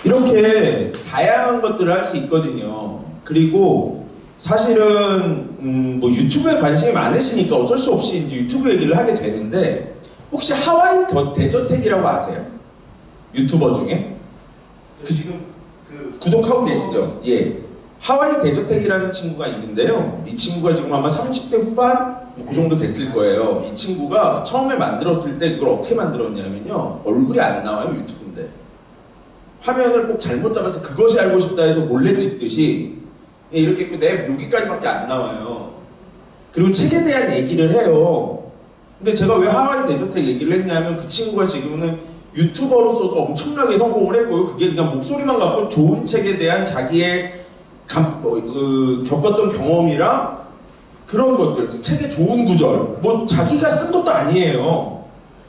이렇게 다양한 것들을 할 수 있거든요. 그리고 사실은 뭐 유튜브에 관심이 많으시니까 어쩔 수 없이 이제 유튜브 얘기를 하게 되는데, 혹시 하와이 대저택이라고 아세요? 유튜버 중에? 지금 구독하고 계시죠? 예. 하와이 대저택이라는 친구가 있는데요. 이 친구가 지금 아마 30대 후반? 그 정도 됐을 거예요. 이 친구가 처음에 만들었을 때 그걸 어떻게 만들었냐면요. 얼굴이 안 나와요, 유튜브인데. 화면을 꼭 잘못 잡아서 그것이 알고 싶다 해서 몰래 찍듯이 이렇게 내 여기까지밖에 안 나와요. 그리고 책에 대한 얘기를 해요. 근데 제가 왜 하와이 대저택 얘기를 했냐면, 그 친구가 지금은 유튜버로서도 엄청나게 성공을 했고요. 그게 그냥 목소리만 갖고 좋은 책에 대한 자기의 겪었던 경험이랑 그런 것들, 그 책의 좋은 구절, 뭐 자기가 쓴 것도 아니에요.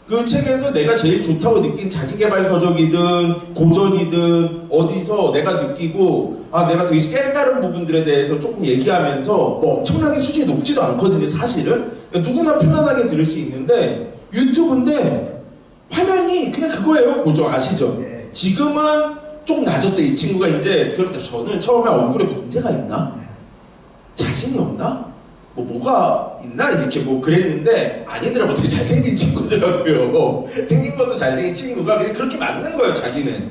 그 책에서 내가 제일 좋다고 느낀 자기계발서적이든 고전이든 어디서 내가 느끼고 내가 되게 깨달은 부분들에 대해서 조금 얘기하면서 뭐 엄청나게 수준이 높지도 않거든요, 사실은. 그러니까 누구나 편안하게 들을 수 있는데, 유튜브인데 화면이 그냥 그거예요. 고전 아시죠? 네. 지금은 좀 낮았어요. 이 친구가 이제 그럴 때 저는 처음에 얼굴에 문제가 있나? 자신이 없나? 뭐가 있나? 이렇게 뭐 그랬는데 아니더라고. 되게 잘생긴 친구더라고요. 생긴 것도 잘생긴 친구가 그냥 그렇게 맞는 거예요. 자기는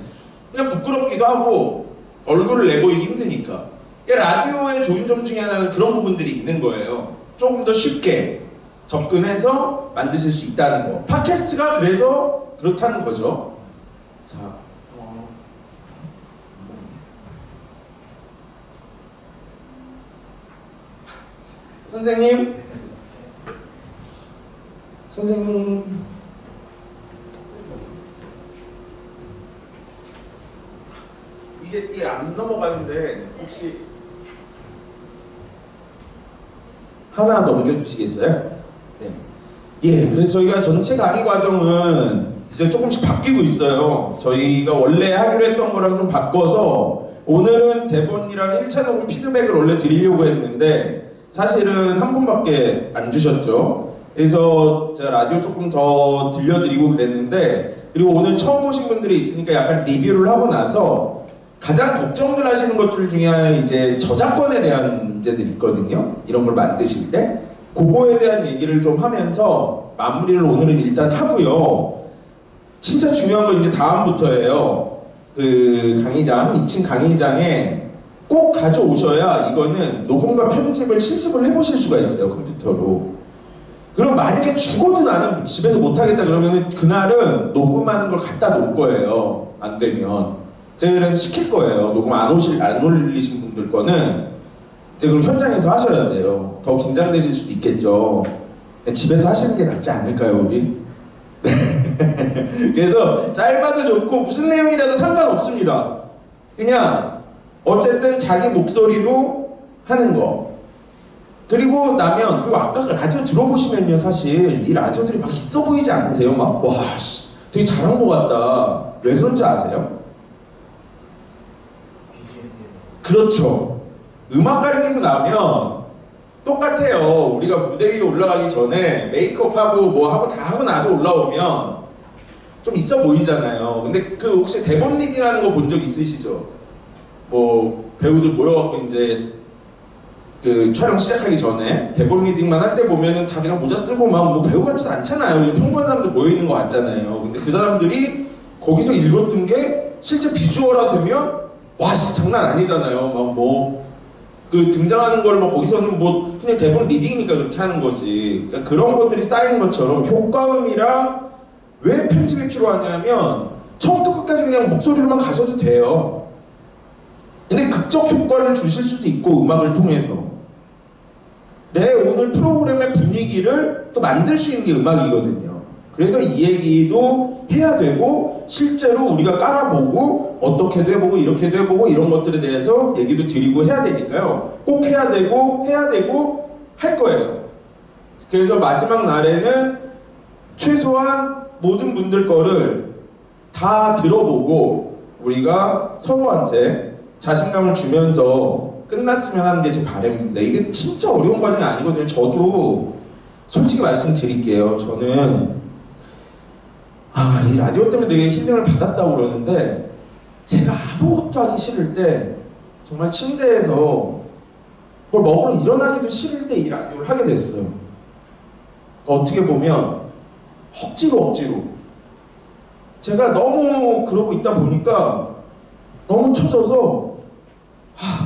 그냥 부끄럽기도 하고 얼굴을 내보이기 힘드니까. 라디오의 좋은 점 중에 하나는 그런 부분들이 있는 거예요. 조금 더 쉽게 접근해서 만드실 수 있다는 거. 팟캐스트가 그래서 그렇다는 거죠. 자, 선생님, 이게 안 넘어가는데 혹시 하나 넘겨주시겠어요? 네. 예, 그래서 저희가 전체 강의 과정은 이제 조금씩 바뀌고 있어요. 저희가 원래 하기로 했던 거랑 좀 바꿔서 오늘은 대본이랑 1차 녹음 피드백을 원래 드리려고 했는데 사실은 한 분밖에 안 주셨죠. 그래서 제가 라디오 조금 더 들려드리고 그랬는데, 그리고 오늘 처음 보신 분들이 있으니까 약간 리뷰를 하고 나서 가장 걱정들 하시는 것들 중에 이제 저작권에 대한 문제들이 있거든요. 이런 걸 만드실 때. 그거에 대한 얘기를 좀 하면서 마무리를 오늘은 일단 하고요. 진짜 중요한 건 이제 다음부터예요. 그 강의장, 2층 강의장에 꼭 가져오셔야 이거는 녹음과 편집을 실습을 해보실 수가 있어요, 컴퓨터로. 그럼 만약에 죽어도 나는 집에서 못하겠다 그러면은 그날은 녹음하는 걸 갖다 놓을 거예요. 안 되면. 제가 그래서 시킬 거예요. 녹음 안 올리신 분들 거는 이제 그럼 현장에서 하셔야 돼요. 더 긴장되실 수도 있겠죠. 집에서 하시는 게 낫지 않을까요, 우리? 그래서 짧아도 좋고 무슨 내용이라도 상관없습니다. 그냥 어쨌든 자기 목소리로 하는 거. 그리고 나면, 그리고 아까 그 라디오 들어보시면요, 사실 이 라디오들이 막 있어 보이지 않으세요? 막, 와, 씨, 되게 잘한 것 같다. 왜 그런지 아세요? 그렇죠. 음악 가리고 나면 똑같아요. 우리가 무대 위에 올라가기 전에 메이크업하고 뭐 하고 다 하고 나서 올라오면 좀 있어 보이잖아요. 근데 그 혹시 대본 리딩하는 거 본 적 있으시죠? 뭐 배우들 모여갖고 이제 그 촬영 시작하기 전에 대본 리딩만 할 때 보면은 다 그냥 모자 쓰고 막 뭐 배우 같지도 않잖아요. 평범한 사람들 모여 있는 거 같잖아요. 근데 그 사람들이 거기서 읽었던 게 실제 비주얼화 되면 와, 씨, 장난 아니잖아요. 막 뭐 그 등장하는 걸 뭐 거기서는 뭐 그냥 대본 리딩이니까 그렇게 하는 거지. 그러니까 그런 것들이 쌓이는 것처럼 효과음이랑 왜 편집이 필요하냐면 처음부터 끝까지 그냥 목소리로만 가셔도 돼요. 근데 극적 효과를 주실 수도 있고, 음악을 통해서 내 오늘 프로그램의 분위기를 또 만들 수 있는 게 음악이거든요. 그래서 이 얘기도 해야 되고, 실제로 우리가 깔아보고 어떻게도 해보고 이렇게도 해보고 이런 것들에 대해서 얘기도 드리고 해야 되니까요. 꼭 해야 되고 할 거예요. 그래서 마지막 날에는 최소한 모든 분들 거를 다 들어보고 우리가 서로한테 자신감을 주면서 끝났으면 하는 게 제 바람입니다. 이게 진짜 어려운 과정이 아니거든요. 저도 솔직히 말씀드릴게요. 저는 이 라디오 때문에 되게 힐링을 받았다고 그러는데, 제가 아무것도 하기 싫을 때, 정말 침대에서 뭘 먹으러 일어나기도 싫을 때 이 라디오를 하게 됐어요. 어떻게 보면 억지로 제가 너무 그러고 있다 보니까 너무 처져서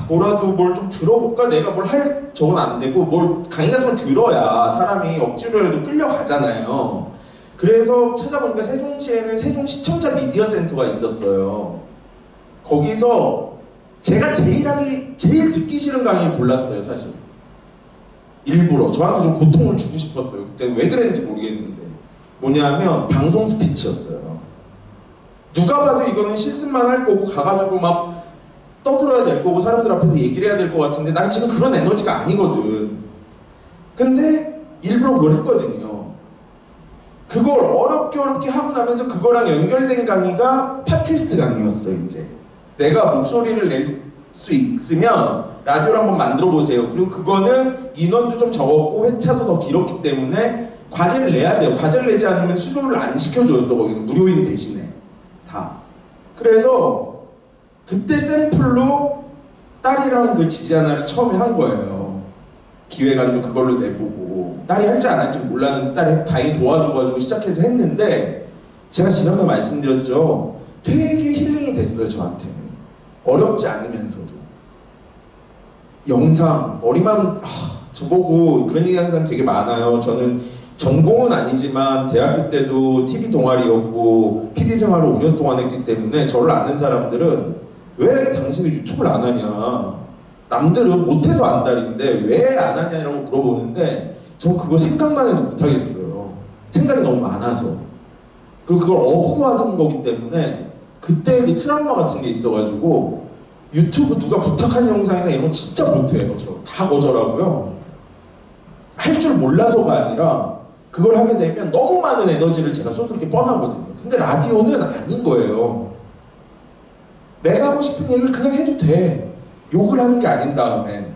뭐라도 뭘 좀 들어볼까? 내가 뭘 할 저건 안 되고, 뭘 강의 같은 걸 들어야 사람이 억지로라도 끌려가잖아요. 그래서 찾아보니까 세종시에는 세종 시청자 미디어 센터가 있었어요. 거기서 제가 제일 듣기 싫은 강의를 골랐어요, 사실. 일부러 저한테 좀 고통을 주고 싶었어요. 그때 왜 그랬는지 모르겠는데, 뭐냐면 방송 스피치였어요. 누가 봐도 이거는 실습만 할 거고 가가지고 막 떠들어야 될 거고 사람들 앞에서 얘기를 해야 될 것 같은데, 난 지금 그런 에너지가 아니거든. 근데 일부러 그걸 했거든요. 그걸 어렵게 하고 나면서 그거랑 연결된 강의가 팟캐스트 강의였어요. 이제 내가 목소리를 낼 수 있으면 라디오를 한번 만들어 보세요. 그리고 그거는 인원도 좀 적었고 회차도 더 길었기 때문에 과제를 내야 돼요. 과제를 내지 않으면 수료를 안 시켜줘요. 또 거기는 무료인 대신에 다. 그래서 그때 샘플로 딸이랑 그 지지 하나를 처음에 한 거예요. 기획안도 그걸로 내보고, 딸이 할지 안 할지 몰랐는데 딸이 다행히 도와줘가지고 시작해서 했는데, 제가 지난번에 말씀드렸죠. 되게 힐링이 됐어요, 저한테는. 어렵지 않으면서도. 영상, 머리만, 저보고 그런 얘기 하는 사람 되게 많아요. 저는 전공은 아니지만 대학교 때도 TV 동아리였고 PD 생활을 5년 동안 했기 때문에 저를 아는 사람들은 왜 당신은 유튜브를 안 하냐, 남들은 못해서 안달인데 왜 안 하냐라고 물어보는데, 전 그거 생각만 해도 못하겠어요. 생각이 너무 많아서. 그리고 그걸 어부고 하던 거기 때문에 그때 그 트라우마 같은 게 있어가지고 유튜브 누가 부탁한 영상이나 이런 거 진짜 못해요. 저 다 거절하고요. 할 줄 몰라서가 아니라 그걸 하게 되면 너무 많은 에너지를 제가 쏟을 게 뻔하거든요. 근데 라디오는 아닌 거예요. 내가 하고 싶은 얘기를 그냥 해도 돼. 욕을 하는 게 아닌 다음에.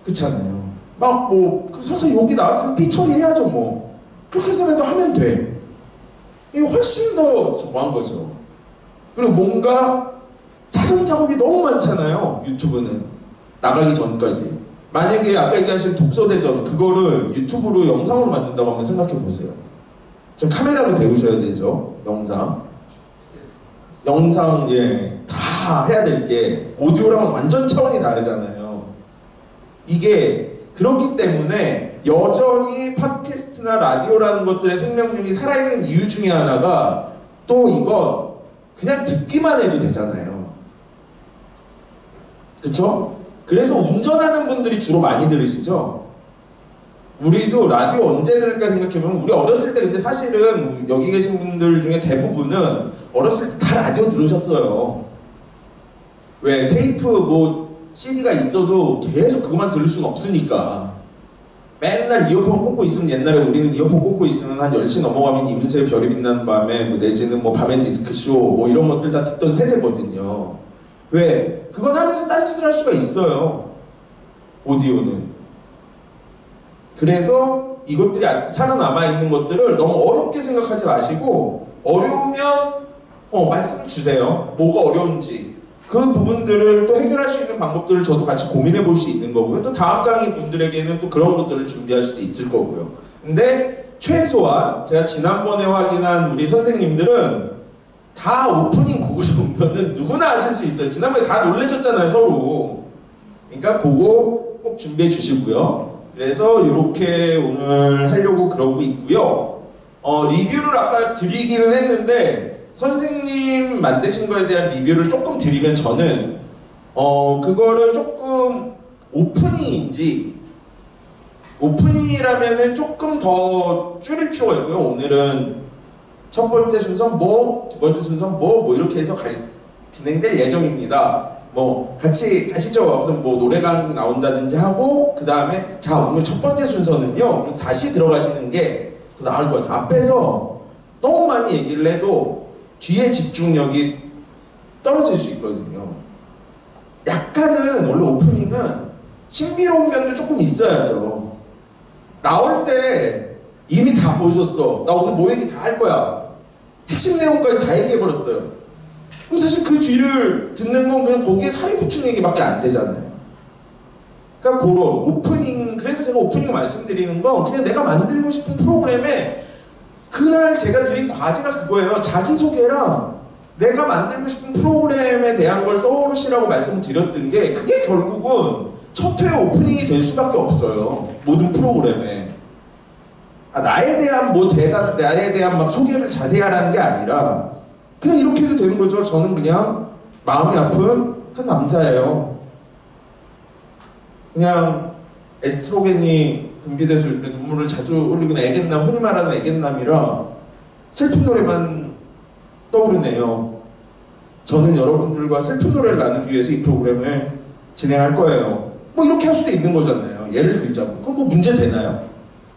그렇잖아요. 막 뭐 그 설사 욕이 나왔으면 삐 처리해야죠 뭐. 그렇게 해서라도 하면 돼. 이게 훨씬 더 정확한 거죠. 그리고 뭔가 사전 작업이 너무 많잖아요. 유튜브는 나가기 전까지. 만약에 아까 얘기하신 독서대전 그거를 유튜브로 영상으로 만든다고 한번 생각해 보세요. 지금 카메라도 배우셔야 되죠. 영상 다 해야 될 게 오디오랑은 완전 차원이 다르잖아요. 이게 그렇기 때문에 여전히 팟캐스트나 라디오라는 것들의 생명력이 살아있는 이유 중에 하나가 또 이건 그냥 듣기만 해도 되잖아요. 그쵸? 그래서 운전하는 분들이 주로 많이 들으시죠? 우리도 라디오 언제 들을까 생각해보면 우리 어렸을 때 근데 사실은 여기 계신 분들 중에 대부분은 어렸을 때 다 라디오 들으셨어요. 왜 테이프 뭐 CD가 있어도 계속 그것만 들을 수는 없으니까 맨날 이어폰 꽂고 있으면 옛날에 우리는 이어폰 꽂고 있으면 한 10시 넘어가면 이문세의 별이 빛나는 밤에 뭐 내지는 뭐 밤의 디스크쇼 뭐 이런 것들 다 듣던 세대거든요. 왜? 그건 하면서 딴짓을 할 수가 있어요. 오디오는. 그래서 이것들이 아직 살아남아 있는 것들을 너무 어렵게 생각하지 마시고 어려우면 말씀 주세요. 뭐가 어려운지. 그 부분들을 또 해결할 수 있는 방법들을 저도 같이 고민해 볼 수 있는 거고요. 또 다음 강의 분들에게는 또 그런 것들을 준비할 수도 있을 거고요. 근데 최소한 제가 지난번에 확인한 우리 선생님들은 다 오프닝 그거 정도는 누구나 하실 수 있어요. 지난번에 다 놀라셨잖아요, 서로. 그러니까 그거 꼭 준비해 주시고요. 그래서 이렇게 오늘 하려고 그러고 있고요. 리뷰를 아까 드리기는 했는데 선생님 만드신 거에 대한 리뷰를 조금 드리면 저는 그거를 조금 오프닝이라면은 조금 더 줄일 필요가 있고요. 오늘은 첫 번째 순서 뭐, 두 번째 순서 뭐 이렇게 해서 진행될 예정입니다. 뭐 같이 가시죠. 무슨 뭐 노래가 나온다든지 하고 그 다음에 자 오늘 첫 번째 순서는요. 다시 들어가시는 게 더 나을 것 같아요. 앞에서 너무 많이 얘기를 해도 뒤에 집중력이 떨어질 수 있거든요. 약간은 원래 오프닝은 신비로운 면도 조금 있어야죠. 나올 때 이미 다 보여줬어. 나 오늘 뭐 얘기 다 할 거야. 핵심 내용까지 다 얘기해버렸어요. 그럼 사실 그 뒤를 듣는 건 그냥 거기에 살이 붙은 얘기밖에 안 되잖아요. 그러니까 그런 오프닝, 그래서 제가 오프닝 말씀드리는 건 그냥 내가 만들고 싶은 프로그램에 그날 제가 드린 과제가 그거예요. 자기소개랑 내가 만들고 싶은 프로그램에 대한 걸 써오시라고 말씀을 드렸던 게 그게 결국은 첫 회 오프닝이 될 수밖에 없어요. 모든 프로그램에. 나에 대한 막 소개를 자세히 하라는 게 아니라 그냥 이렇게 해도 되는 거죠. 저는 그냥 마음이 아픈 한 남자예요. 그냥 에스트로겐이 분비돼서 이렇게 눈물을 자주 흘리는 애견남, 흔히 말하는 애견남이라 슬픈 노래만 떠오르네요. 저는 여러분들과 슬픈 노래를 나누기 위해서 이 프로그램을 진행할 거예요. 뭐 이렇게 할 수도 있는 거잖아요. 예를 들자면 그럼 뭐 문제 되나요?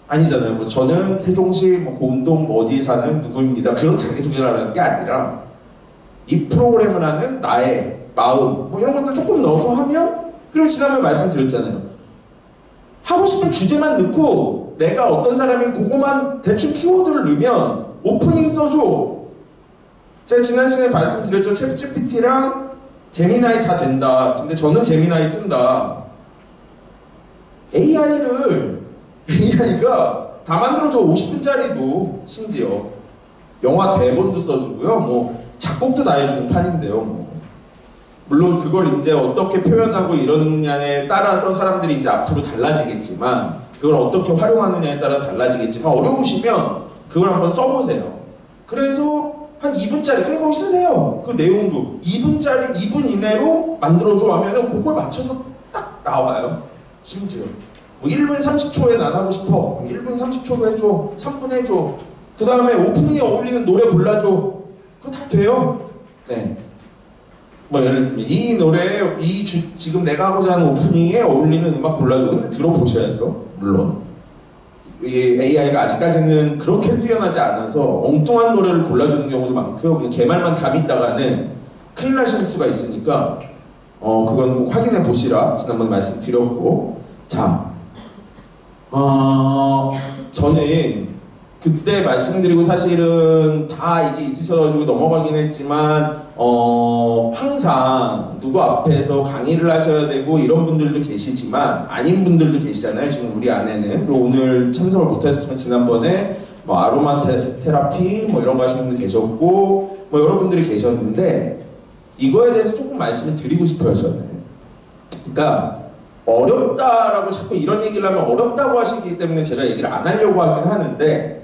아니잖아요. 뭐 저는 세종시 뭐 고운동 뭐 어디에 사는 누구입니다. 그런 자기소개를 하는 게 아니라 이 프로그램을 하는 나의 마음 뭐 이런 것들 조금 넣어서 하면 그리고 지난번에 말씀드렸잖아요. 하고 싶은 주제만 넣고 내가 어떤 사람인 그거만 대충 키워드를 넣으면 오프닝 써줘. 제가 지난 시간에 말씀드렸죠. 챗GPT랑 제미나이 다 된다. 근데 저는 제미나이 쓴다. AI가 다 만들어줘. 50분짜리도 심지어 영화 대본도 써주고요. 뭐 작곡도 다 해주는 판인데요. 뭐. 물론 그걸 이제 어떻게 표현하고 이러느냐에 따라서 사람들이 이제 앞으로 달라지겠지만 그걸 어떻게 활용하느냐에 따라 달라지겠지만 어려우시면 그걸 한번 써보세요. 그래서 한 2분짜리 그냥 거기 쓰세요. 그 내용도 2분짜리 2분 이내로 만들어줘 하면은 그걸 맞춰서 딱 나와요. 심지어 뭐 1분 30초에 난 하고 싶어. 1분 30초로 해줘. 3분 해줘. 그 다음에 오프닝에 어울리는 노래 골라줘. 그거 다 돼요. 네. 뭐 예를 들면 이 노래, 지금 내가 하고자 하는 오프닝에 어울리는 음악 골라줘. 근데 들어보셔야죠. 물론 이 AI가 아직까지는 그렇게 뛰어나지 않아서 엉뚱한 노래를 골라주는 경우도 많고요. 그냥 개말만 담있다가는 큰일 나실 수가 있으니까 그건 꼭 확인해 보시라 지난번에 말씀드렸고 자 저는 그때 말씀드리고 사실은 다 이게 있으셔가지고 넘어가긴 했지만 항상 누구 앞에서 강의를 하셔야 되고 이런 분들도 계시지만 아닌 분들도 계시잖아요. 지금 우리 안에는. 그리고 오늘 참석을 못하셨지만 지난번에 뭐 아로마 테라피 뭐 이런 거 하시는 분도 계셨고 뭐 여러분들이 계셨는데 이거에 대해서 조금 말씀을 드리고 싶어요. 저는. 그러니까 어렵다라고 자꾸 이런 얘기를 하면 어렵다고 하시기 때문에 제가 얘기를 안 하려고 하긴 하는데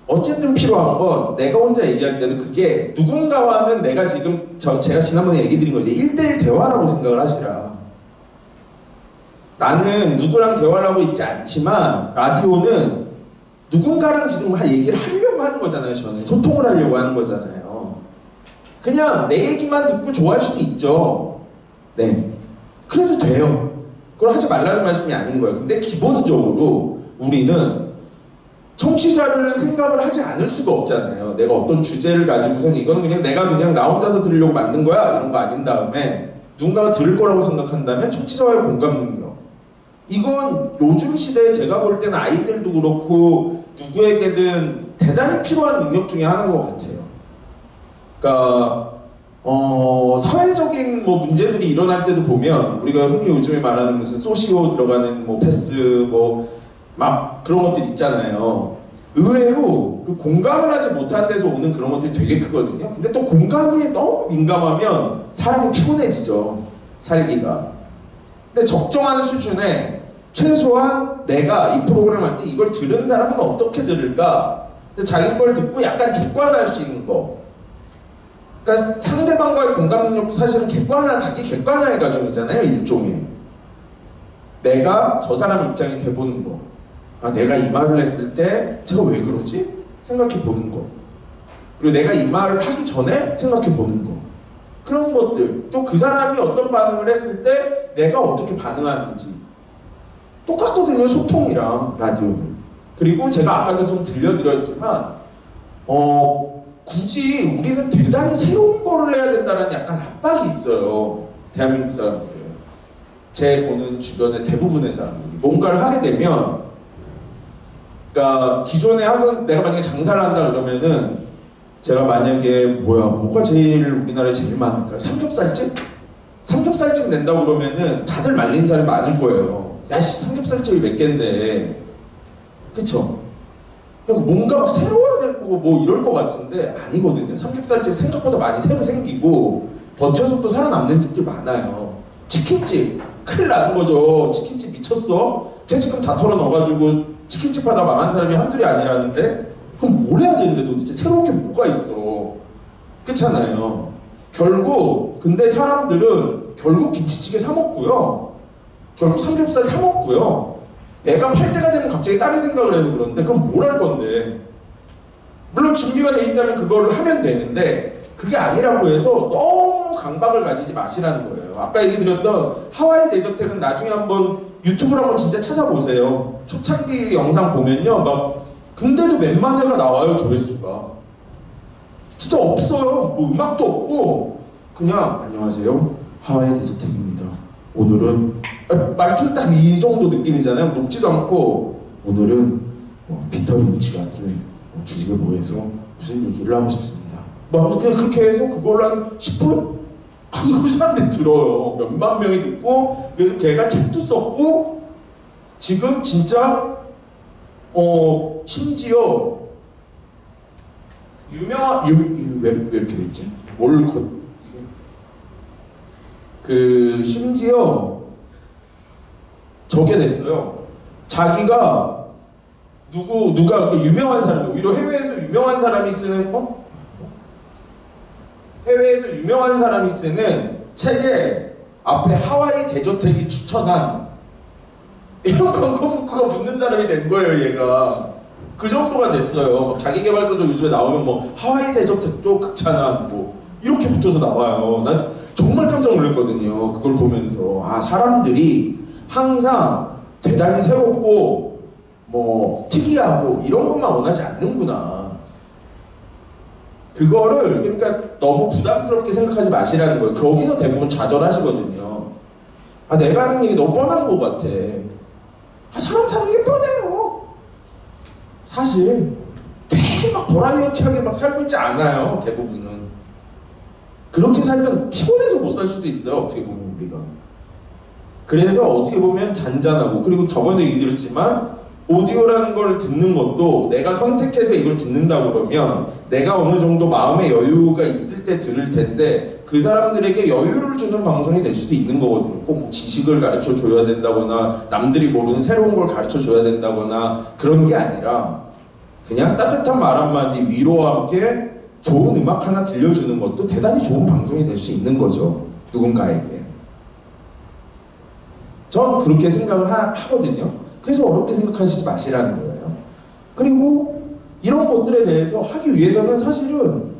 어쨌든 필요한 건 내가 혼자 얘기할 때도 그게 누군가와는 내가 지금 제가 지난번에 얘기 드린 거지 1대1 대화라고 생각을 하시라. 나는 누구랑 대화를 하고 있지 않지만 라디오는 누군가랑 지금 얘기를 하려고 하는 거잖아요. 저는 소통을 하려고 하는 거잖아요. 그냥 내 얘기만 듣고 좋아할 수도 있죠. 네, 그래도 돼요. 그걸 하지 말라는 말씀이 아닌 거예요. 근데 기본적으로 우리는 청취자를 생각을 하지 않을 수가 없잖아요. 내가 어떤 주제를 가지고선 이거는 그냥 내가 그냥 나 혼자서 들으려고 만든 거야 이런 거 아닌 다음에 누군가가 들을 거라고 생각한다면 청취자와의 공감 능력, 이건 요즘 시대에 제가 볼 때는 아이들도 그렇고 누구에게든 대단히 필요한 능력 중에 하나인 것 같아요. 그러니까 사회적인 뭐 문제들이 일어날 때도 보면 우리가 흔히 요즘에 말하는 무슨 소시오 들어가는 뭐 패스 뭐 막 그런 것들 있잖아요. 의외로 그 공감을 하지 못한 데서 오는 그런 것들이 되게 크거든요. 근데 또 공감에 너무 민감하면 사람이 피곤해지죠. 살기가. 근데 적정한 수준에 최소한 내가 이 프로그램을 할 때 이걸 들은 사람은 어떻게 들을까? 자기 걸 듣고 약간 객관화할 수 있는 거. 그러니까 상대방과의 공감 능력도 사실은 자기 객관화의 과정이잖아요. 일종의. 내가 저 사람 입장이 돼보는 거. 내가 이 말을 했을 때 제가 왜 그러지? 생각해 보는 거. 그리고 내가 이 말을 하기 전에 생각해 보는 거. 그런 것들. 또 그 사람이 어떤 반응을 했을 때 내가 어떻게 반응하는지. 똑같거든요. 소통이랑 라디오는. 그리고 제가 아까도 좀 들려드렸지만 굳이 우리는 대단히 새로운 거를 해야 된다는 약간 압박이 있어요. 대한민국 사람들. 제 보는 주변의 대부분의 사람들이. 뭔가를 하게 되면 그러니까 기존에 하던 내가 만약에 장사를 한다 그러면은 제가 만약에 뭐가 제일 우리나라에 제일 많을까요? 삼겹살집? 삼겹살집 낸다고 그러면은 다들 말린 사람이 많을 거예요. 야씨 삼겹살집이 몇 갠데. 그쵸? 뭔가 막 새로워야 될 거고 뭐 이럴 것 같은데 아니거든요. 삼겹살집 생각보다 많이 새로 생기고 버텨서 또 살아남는 집들 많아요. 치킨집 큰일 나는 거죠. 치킨집 미쳤어? 퇴직금 다 털어 넣어가지고 치킨집 하다 망한 사람이 한둘이 아니라는데 그럼 뭘 해야 되는데 도대체 새로운 게 뭐가 있어. 그렇잖아요. 근데 사람들은 결국 김치찌개 사 먹고요. 결국 삼겹살 사 먹고요. 내가 팔 때가 되면 갑자기 다른 생각을 해서 그러는데 그럼 뭘 할 건데. 물론 준비가 돼 있다면 그거를 하면 되는데 그게 아니라고 해서 너무 강박을 가지지 마시라는 거예요. 아까 얘기 드렸던 하와이 대저택은 나중에 한번 유튜브로 한번 진짜 찾아보세요. 초창기 영상 보면요. 막 근데도 몇만 회가 나와요. 조회수가. 진짜 없어요. 뭐 음악도 없고 그냥 안녕하세요. 하와이 대저택입니다. 오늘은 말투 딱 이 정도 느낌이잖아요. 높지도 않고 오늘은 피터 린치가 쓴 주식을 모여서 무슨 얘기를 하고 싶습니다. 뭐 그냥 그렇게 해서 그걸 한 10분? 그 사람들이 들어요. 몇만 명이 듣고 그래서 걔가 책도 썼고 지금 진짜 심지어 유명한 왜 이렇게 됐지? 심지어 저게 됐어요. 자기가 누가 유명한 사람, 오히려 해외에서 유명한 사람이 쓰는 책에 앞에 하와이 대저택이 추천한 이런 광고 문구가 붙는 사람이 된 거예요. 얘가 그 정도가 됐어요. 자기개발서도 요즘에 나오면 뭐 하와이 대저택도 극찬한 뭐 이렇게 붙어서 나와요. 난 정말 깜짝 놀랐거든요. 그걸 보면서 사람들이 항상 대단히 새롭고 뭐 특이하고 이런 것만 원하지 않는구나. 그거를 그러니까 너무 부담스럽게 생각하지 마시라는 거예요. 거기서 대부분 좌절하시거든요. 내가 하는 얘기 너무 뻔한 것 같아. 사람 사는 게 뻔해요. 사실 되게 막 버라이어티하게 막 살고 있지 않아요. 대부분은. 그렇게 살면 피곤해서 못 살 수도 있어요. 어떻게 보면 우리가. 그래서 어떻게 보면 잔잔하고, 그리고 저번에 얘기 드렸지만 오디오라는 걸 듣는 것도 내가 선택해서 이걸 듣는다 그러면 내가 어느 정도 마음의 여유가 있을 때 들을 텐데, 그 사람들에게 여유를 주는 방송이 될 수도 있는 거거든요. 꼭 지식을 가르쳐 줘야 된다거나 남들이 모르는 새로운 걸 가르쳐 줘야 된다거나 그런 게 아니라 그냥 따뜻한 말 한마디, 위로와 함께 좋은 음악 하나 들려주는 것도 대단히 좋은 방송이 될 수 있는 거죠. 누군가에게. 전 그렇게 생각을 하거든요. 그래서 어렵게 생각하시지 마시라는 거예요. 그리고 이런 것들에 대해서 하기 위해서는 사실은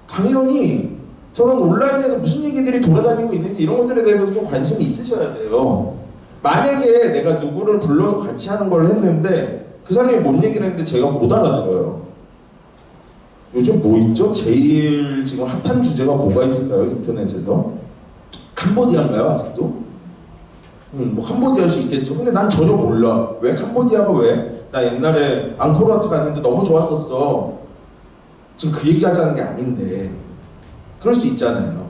당연히 저는 온라인에서 무슨 얘기들이 돌아다니고 있는지 이런 것들에 대해서 좀 관심이 있으셔야 돼요. 만약에 내가 누구를 불러서 같이 하는 걸 했는데 그 사람이 뭔 얘기를 했는데 제가 못 알아들어요. 요즘 뭐 있죠? 제일 지금 핫한 주제가 뭐가 있을까요? 인터넷에서? 캄보디아인가요? 아직도? 뭐 캄보디아일 수 있겠죠. 근데 난 전혀 몰라. 왜 캄보디아가 왜? 나 옛날에 앙코르와트 갔는데 너무 좋았었어. 지금 그 얘기 하자는 게 아닌데 그럴 수 있잖아요.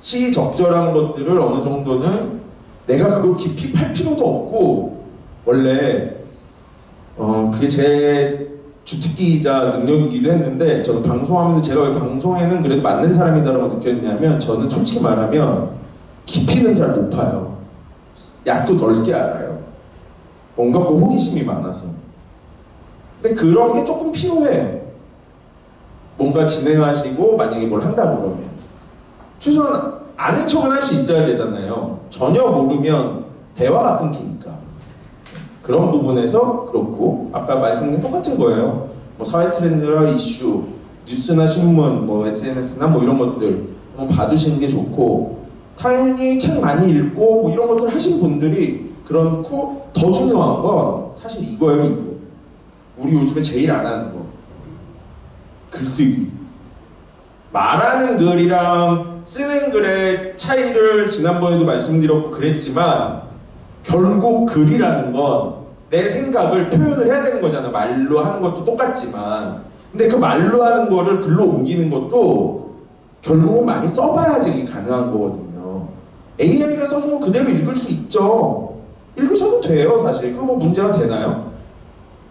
시적절한 것들을 어느 정도는 내가 그걸 깊이 팔 필요도 없고, 원래 그게 제 주특기이자 능력이기도 했는데, 저는 방송하면서 제가 왜 방송에는 그래도 맞는 사람이다라고 느꼈냐면, 저는 솔직히 말하면 깊이는 잘 못 파요. 얕고 넓게 알아요. 뭔가 그 호기심이 많아서. 근데 그런 게 조금 필요해. 뭔가 진행하시고 만약에 뭘 한다 그러면 최소한 아는 척은 할 수 있어야 되잖아요. 전혀 모르면 대화가 끊기니까. 그런 부분에서 그렇고, 아까 말씀드린 똑같은 거예요. 뭐 사회 트렌드나 이슈, 뉴스나 신문, 뭐 SNS나 뭐 이런 것들 한번 봐두시는 게 좋고, 당연히 책 많이 읽고 뭐 이런 것들 하신 분들이 그렇고, 더 중요한 건 사실 이거예요. 이거. 우리 요즘에 제일 안 하는 거. 글쓰기. 말하는 글이랑 쓰는 글의 차이를 지난번에도 말씀드렸고 그랬지만, 결국 글이라는 건 내 생각을 표현을 해야 되는 거잖아. 말로 하는 것도 똑같지만. 근데 그 말로 하는 거를 글로 옮기는 것도 결국은 많이 써봐야지 이게 가능한 거거든요. AI가 써준 거 그대로 읽을 수 있죠. 읽으셔도 돼요, 사실. 그거 뭐 문제가 되나요?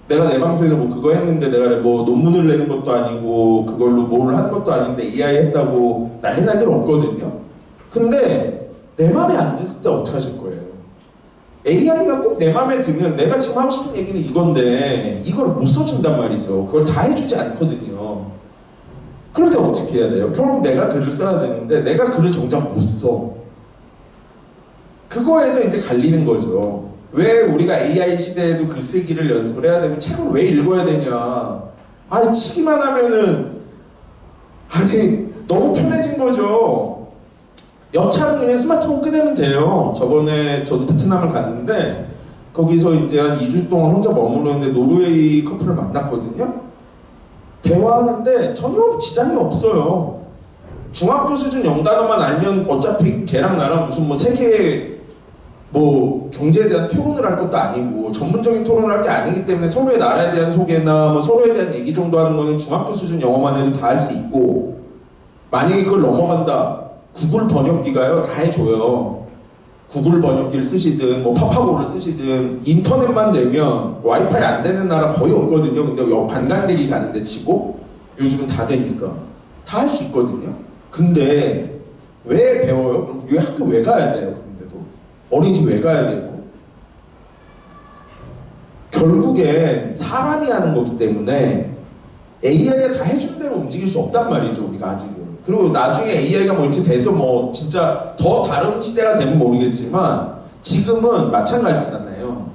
내가 내 방송에서 뭐 그거 했는데 내가 뭐 논문을 내는 것도 아니고 그걸로 뭘 하는 것도 아닌데 AI 했다고 난리 날 일 없거든요. 근데 내 맘에 안 들을 때 어떻게 하실 거예요? AI가 꼭 내 맘에 드는, 내가 지금 하고 싶은 얘기는 이건데 이걸 못 써준단 말이죠. 그걸 다 해주지 않거든요. 그럴 때 어떻게 해야 돼요? 결국 내가 글을 써야 되는데 내가 글을 정작 못 써. 그거에서 이제 갈리는 거죠. 왜 우리가 AI 시대에도 글쓰기를 연습을 해야 되고 책을 왜 읽어야 되냐. 아니 치기만 하면은 아니 너무 편해진 거죠. 여차는 그냥 스마트폰 꺼내면 돼요. 저번에 저도 베트남을 갔는데 거기서 이제 한 2주 동안 혼자 머무르는데 노르웨이 커플을 만났거든요. 대화하는데 전혀 지장이 없어요. 중학교 수준 영단어만 알면 어차피 걔랑 나랑 무슨 뭐 세계 뭐 경제에 대한 토론을 할 것도 아니고 전문적인 토론을 할 게 아니기 때문에 서로의 나라에 대한 소개나 뭐 서로에 대한 얘기 정도 하는 거는 중학교 수준 영어만 해도 다 할 수 있고, 만약에 그걸 넘어간다, 구글 번역기가요 다 해줘요. 구글 번역기를 쓰시든 뭐 파파고를 쓰시든 인터넷만 되면 와이파이 안 되는 나라 거의 없거든요. 근데 관광객이 가는데 치고 요즘은 다 되니까 다 할 수 있거든요. 근데 왜 배워요? 그럼 왜 학교 왜 가야 돼요? 근데도 어린이집 왜 가야 되고? 결국엔 사람이 하는 거기 때문에 AI가 다 해준 대로 움직일 수 없단 말이죠, 우리가 아직은. 그리고 나중에 AI가 뭐 이렇게 돼서 뭐 진짜 더 다른 시대가 되면 모르겠지만 지금은 마찬가지잖아요.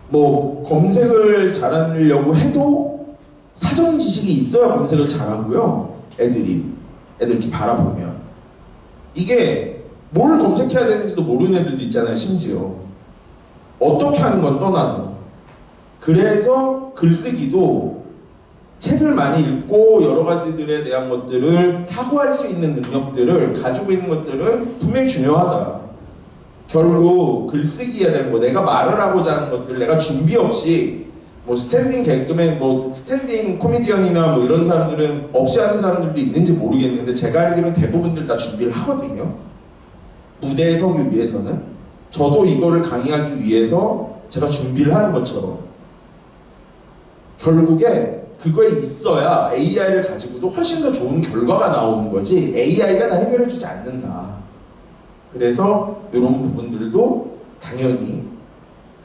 뭐 검색을 잘하려고 해도 사전 지식이 있어야 검색을 잘하고요. 애들이 이렇게 바라보면 이게 뭘 검색해야 되는지도 모르는 애들도 있잖아요. 심지어 어떻게 하는 건 떠나서. 그래서 글쓰기도 책을 많이 읽고 여러 가지들에 대한 것들을 사고할 수 있는 능력들을 가지고 있는 것들은 분명히 중요하다. 결국 글쓰기 해야 되는 거, 내가 말을 하고자 하는 것들, 내가 준비 없이 뭐 스탠딩 개그맨, 뭐 스탠딩 코미디언이나 뭐 이런 사람들은 없이 하는 사람들도 있는지 모르겠는데 제가 알기로는 대부분들 다 준비를 하거든요. 무대에 서기 위해서는. 저도 이거를 강의하기 위해서 제가 준비를 하는 것처럼 결국에 그거에 있어야 AI를 가지고도 훨씬 더 좋은 결과가 나오는 거지 AI가 다 해결해주지 않는다. 그래서 이런 부분들도 당연히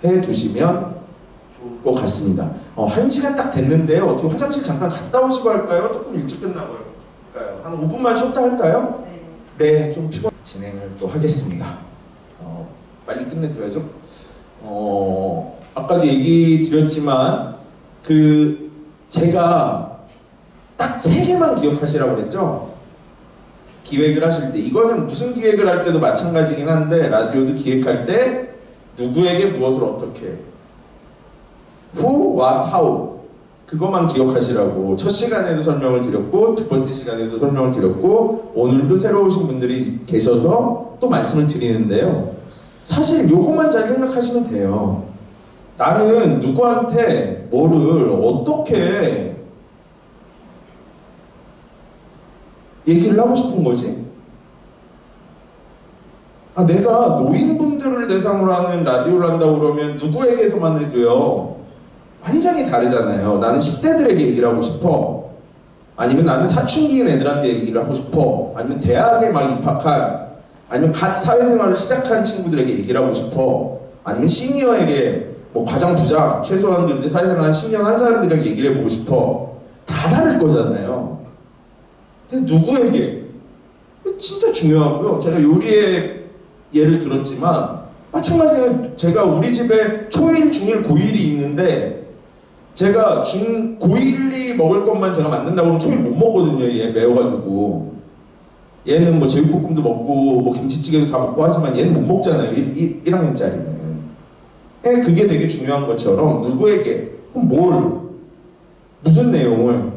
해두시면 좋을 것 같습니다. 1시간 딱 됐는데요. 어떻게 화장실 잠깐 갔다 오시고 할까요? 조금 일찍 끝나고 할까요? 한 5분만 쉬었다 할까요? 네, 좀 피곤 진행을 또 하겠습니다. 빨리 끝내드려야죠. 아까도 얘기 드렸지만 제가 딱 3개만 기억하시라고 그랬죠? 기획을 하실 때 이거는 무슨 기획을 할 때도 마찬가지긴 한데 라디오도 기획할 때 누구에게 무엇을 어떻게 Who, What, How 그것만 기억하시라고 첫 시간에도 설명을 드렸고 두 번째 시간에도 설명을 드렸고 오늘도 새로 오신 분들이 계셔서 또 말씀을 드리는데요. 사실 요것만 잘 생각하시면 돼요. 나는 누구한테 뭐를 어떻게 얘기를 하고 싶은 거지? 내가 노인분들을 대상으로 하는 라디오를 한다고 그러면 누구에게서만 해도요 완전히 다르잖아요. 나는 10대들에게 얘기를 하고 싶어. 아니면 나는 사춘기인 애들한테 얘기를 하고 싶어. 아니면 대학에 막 입학한 아니면 갓 사회생활을 시작한 친구들에게 얘기를 하고 싶어. 아니면 시니어에게 뭐 과장 부장 최소한 그래도 사회생활 10년 한 사람들이랑 얘기를 해보고 싶어. 다 다를 거잖아요. 그래서 누구에게? 진짜 중요하고요. 제가 요리의 예를 들었지만 마찬가지로 제가 우리 집에 초1, 중1, 고1이 있는데 제가 고1이 먹을 것만 제가 만든다고 하면 초1 못 먹거든요. 얘 매워가지고. 얘는 뭐 제육볶음도 먹고 뭐 김치찌개도 다 먹고 하지만 얘는 못 먹잖아요. 1학년짜리는. 그게 되게 중요한 것처럼 누구에게 무슨 내용을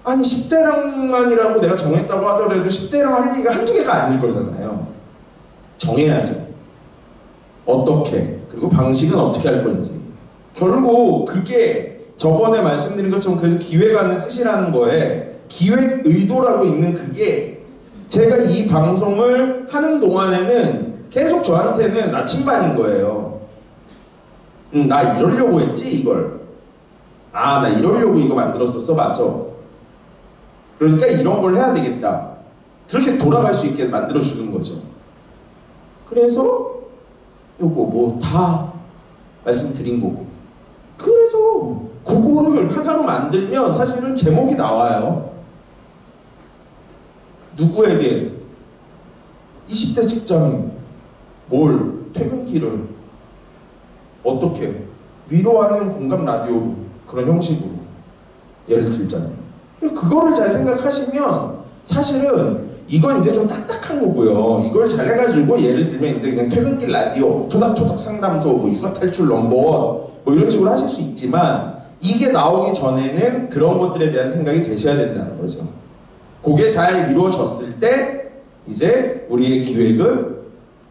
아니 10대랑만이라고 내가 정했다고 하더라도 10대랑 할 얘기가 한두 개가 아닐 거잖아요. 정해야죠. 어떻게 그리고 방식은 어떻게 할 건지. 결국 그게 저번에 말씀드린 것처럼 그래서 기획안을 쓰시라는 거에 기획 의도라고 있는 그게 제가 이 방송을 하는 동안에는 계속 저한테는 나침반인 거예요. 나 이러려고 했지 이걸. 나 이러려고 이거 만들었었어. 맞아. 그러니까 이런 걸 해야 되겠다. 그렇게 돌아갈 수 있게 만들어주는 거죠. 그래서 요거 뭐 다 말씀드린 거고. 그래서 그거를 하나로 만들면 사실은 제목이 나와요. 누구에게 20대 직장인 퇴근길을 어떻게 위로하는 공감 라디오 그런 형식으로 예를 들자면 그거를 잘 생각하시면 사실은 이건 이제 좀 딱딱한 거고요. 이걸 잘 해가지고 예를 들면 이제 그냥 퇴근길 라디오, 토닥토닥 상담소, 뭐 육아 탈출 넘버원 뭐 이런 식으로 하실 수 있지만 이게 나오기 전에는 그런 것들에 대한 생각이 되셔야 된다는 거죠. 그게 잘 이루어졌을 때 이제 우리의 기획은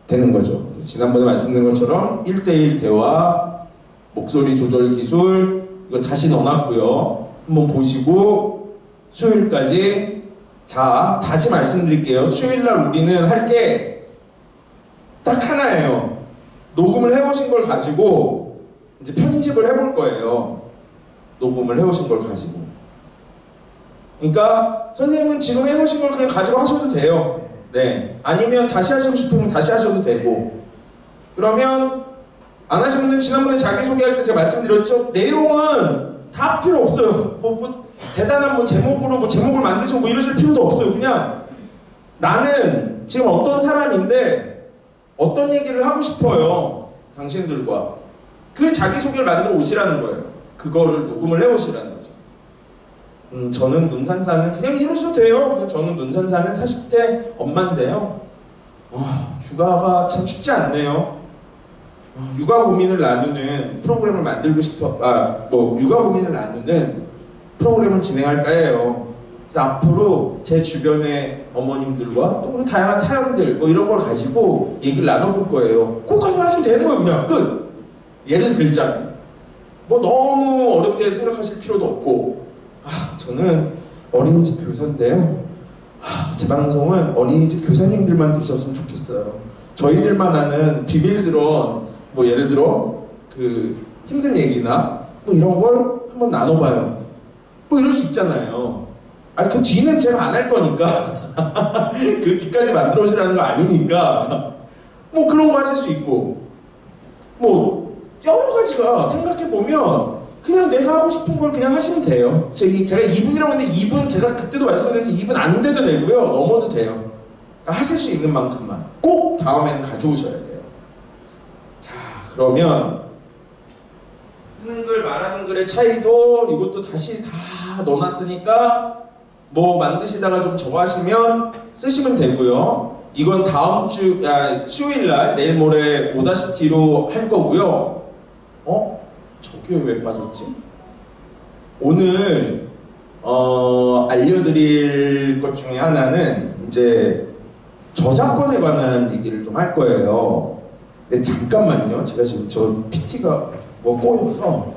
되는 거죠. 지난번에 말씀드린 것처럼 1:1 대화, 목소리 조절 기술 이거 다시 넣어놨고요. 한번 보시고 수요일까지 자 다시 말씀드릴게요. 수요일날 우리는 할 게 딱 하나예요. 녹음을 해오신 걸 가지고 이제 편집을 해볼 거예요. 녹음을 해오신 걸 가지고. 그러니까 선생님은 지금 해놓으신 걸 그냥 가지고 하셔도 돼요. 네. 아니면 다시 하시고 싶으면 다시 하셔도 되고. 그러면 안 하신 분들은 지난번에 자기소개할 때 제가 말씀드렸죠. 내용은 다 필요 없어요. 대단한 제목으로 제목을 만드시고 이러실 필요도 없어요. 그냥 나는 지금 어떤 사람인데 어떤 얘기를 하고 싶어요. 당신들과. 그 자기소개를 만들어 오시라는 거예요. 그거를 녹음을 해오시라는 거죠. 저는 논산 사는 그냥 이러셔도 돼요. 그냥 저는 논산 사는 40대 엄마인데요. 육아가 참 쉽지 않네요. 육아 고민을 나누는 프로그램을 만들고 싶어. 육아 고민을 나누는 프로그램을 진행할까 해요. 그래서 앞으로 제 주변의 어머님들과 또 다양한 사연들 뭐 이런 걸 가지고 얘기를 나눠볼 거예요. 그거까지만 하시면 되는 거예요. 그냥 끝. 예를 들자면 뭐 너무 어렵게 생각하실 필요도 없고, 저는 어린이집 교사인데요. 제 방송은 어린이집 교사님들만 들으셨으면 좋겠어요. 저희들만 아는 비밀스러운 뭐 예를 들어 그 힘든 얘기나 뭐 이런 걸 한번 나눠봐요. 뭐 이럴 수 있잖아요. 그 뒤는 제가 안 할 거니까 그 뒤까지 만들어 오시라는 거 아니니까 뭐 그런 거 하실 수 있고, 뭐 여러 가지가 생각해보면 그냥 내가 하고 싶은 걸 그냥 하시면 돼요. 제가 2분이라고 했는데 2분 제가 그때도 말씀드렸듯이 2분 안 돼도 되고요. 넘어도 돼요. 그러니까 하실 수 있는 만큼만 꼭 다음에는 가져오셔야 돼요. 자, 그러면 쓰는 글 말하는 글의 차이도 이것도 다시 다 넣어놨으니까 뭐 만드시다가 좀 적어하시면 쓰시면 되고요. 이건 다음 주 수요일날 내일 모레 오다시티로 할 거고요. 저게 왜 빠졌지? 오늘 알려드릴 것 중에 하나는 이제 저작권에 관한 얘기를 좀 할 거예요. 근데 잠깐만요. 제가 지금 저 PT가 뭐 꼬여서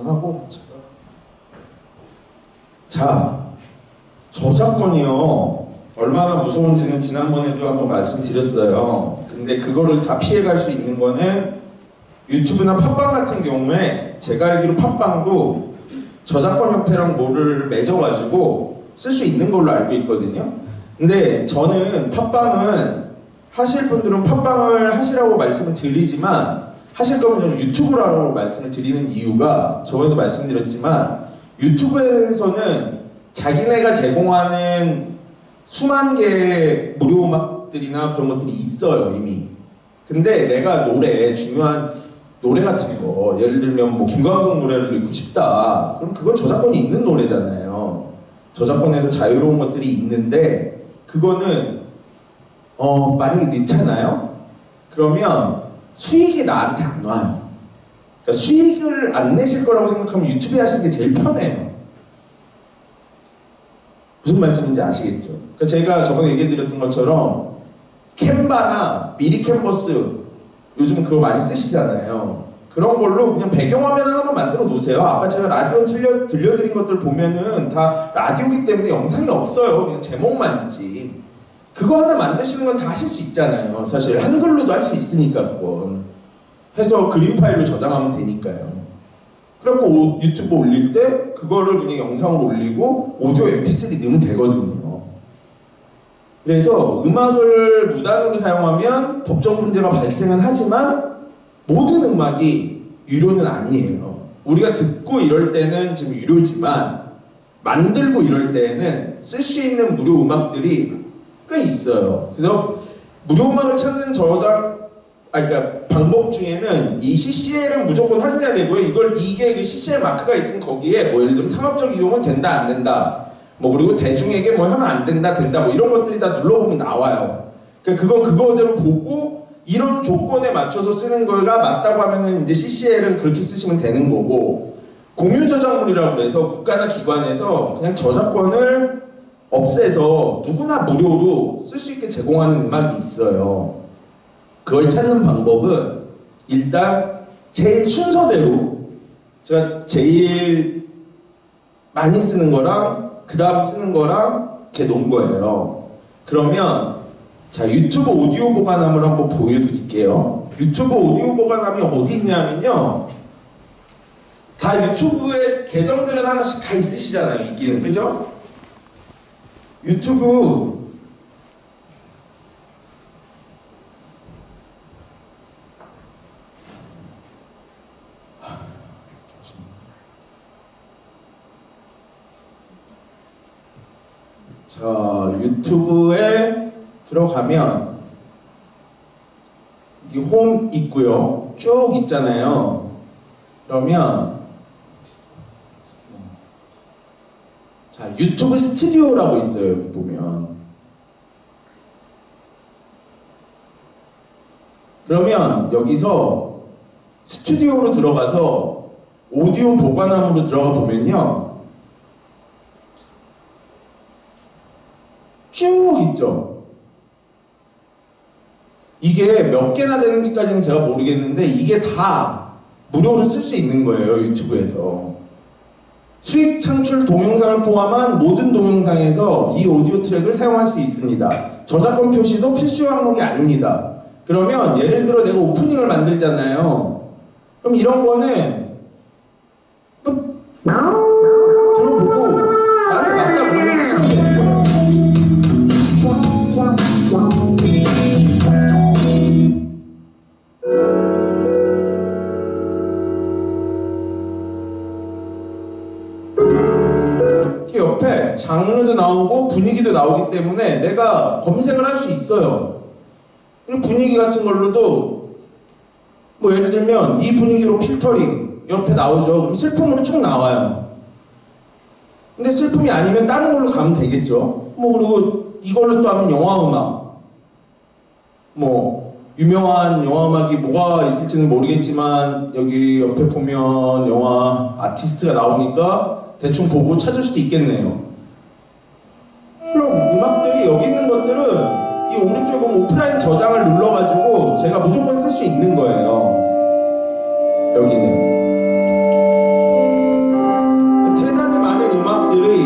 하고 자, 저작권이요 얼마나 무서운지는 지난번에도 한번 말씀드렸어요. 근데 그거를 다 피해갈 수 있는 거는 유튜브나 팟빵 같은 경우에 제가 알기로 팟빵도 저작권협회랑 뭐를 맺어가지고 쓸 수 있는 걸로 알고 있거든요. 근데 저는 팟빵은 하실 분들은 팟빵을 하시라고 말씀을 드리지만 하실 거면 유튜브라고 말씀을 드리는 이유가 저번에도 말씀드렸지만 유튜브에서는 자기네가 제공하는 수만 개의 무료 음악들이나 그런 것들이 있어요 이미. 근데 내가 중요한 노래 같은 거 예를 들면 뭐 김광석 노래를 넣고 싶다 그럼 그건 저작권이 있는 노래잖아요. 저작권에서 자유로운 것들이 있는데 그거는 만약에 넣잖아요. 그러면 수익이 나한테 안 와요. 그러니까 수익을 안 내실 거라고 생각하면 유튜브에 하시는 게 제일 편해요. 무슨 말씀인지 아시겠죠? 그러니까 제가 저번에 얘기해드렸던 것처럼 캔바나 미리 캔버스 요즘 그거 많이 쓰시잖아요. 그런 걸로 그냥 배경화면 하나만 만들어 놓으세요. 아까 제가 라디오 들려드린 것들 보면은 다 라디오기 때문에 영상이 없어요. 그냥 제목만 있지. 그거 하나 만드시는 건 다 하실 수 있잖아요. 사실 한글로도 할 수 있으니까 그건 해서 그림 파일로 저장하면 되니까요. 그래갖고 유튜브 올릴 때 그거를 그냥 영상으로 올리고 오디오 mp3 넣으면 되거든요. 그래서 음악을 무단으로 사용하면 법적 문제가 발생은 하지만 모든 음악이 유료는 아니에요. 우리가 듣고 이럴 때는 지금 유료지만 만들고 이럴 때는 쓸 수 있는 무료 음악들이 꽤 있어요. 그래서 무료 음악을 찾는 그러니까 방법 중에는 이 CCL은 무조건 확인해야 되고요. 이게 그 CCL 마크가 있으면 거기에 뭐 예를 들면 상업적 이용은 된다 안 된다 뭐 그리고 대중에게 뭐 하면 안 된다 된다 뭐 이런 것들이 다 눌러보면 나와요. 그러니까 그거대로 보고 이런 조건에 맞춰서 쓰는 거가 맞다고 하면은 이제 CCL은 그렇게 쓰시면 되는 거고 공유 저작물이라고 해서 국가나 기관에서 그냥 저작권을 없애서 누구나 무료로 쓸 수 있게 제공하는 음악이 있어요. 그걸 찾는 방법은 일단 제일 순서대로 제가 제일 많이 쓰는 거랑 그 다음 쓰는 거랑 이렇게 놓은 거예요. 그러면 자, 유튜브 오디오 보관함을 한번 보여드릴게요. 유튜브 오디오 보관함이 어디 있냐면요, 다 유튜브에 계정들은 하나씩 다 있으시잖아요, 있기는. 그죠? 유튜브 자, 유튜브에 들어가면 이 홈 있고요. 쭉 있잖아요. 그러면 자, 유튜브 스튜디오라고 있어요. 여기 보면. 그러면 여기서 스튜디오로 들어가서 오디오 보관함으로 들어가 보면요, 쭉 있죠. 이게 몇 개나 되는지까지는 제가 모르겠는데 이게 다 무료로 쓸 수 있는 거예요, 유튜브에서. 수익 창출 동영상을 포함한 모든 동영상에서 이 오디오 트랙을 사용할 수 있습니다. 저작권 표시도 필수 항목이 아닙니다. 그러면 예를 들어 내가 오프닝을 만들잖아요. 그럼 이런 거는 들어보고 나한테 맞다 그러면 쓰시면 되는 거예요. 옆에 장르도 나오고 분위기도 나오기 때문에 내가 검색을 할 수 있어요. 그리고 분위기 같은 걸로도 뭐 예를 들면 이 분위기로 필터링 옆에 나오죠. 그럼 슬픔으로 쭉 나와요. 근데 슬픔이 아니면 다른 걸로 가면 되겠죠. 뭐 그리고 이걸로 또 하면 영화 음악, 뭐 유명한 영화 음악이 뭐가 있을지는 모르겠지만 여기 옆에 보면 영화 아티스트가 나오니까 대충 보고 찾을 수도 있겠네요. 그럼 음악들이 여기 있는 것들은 이 오른쪽에 보면 오프라인 저장을 눌러가지고 제가 무조건 쓸 수 있는 거예요. 여기는 대단히 많은 음악들이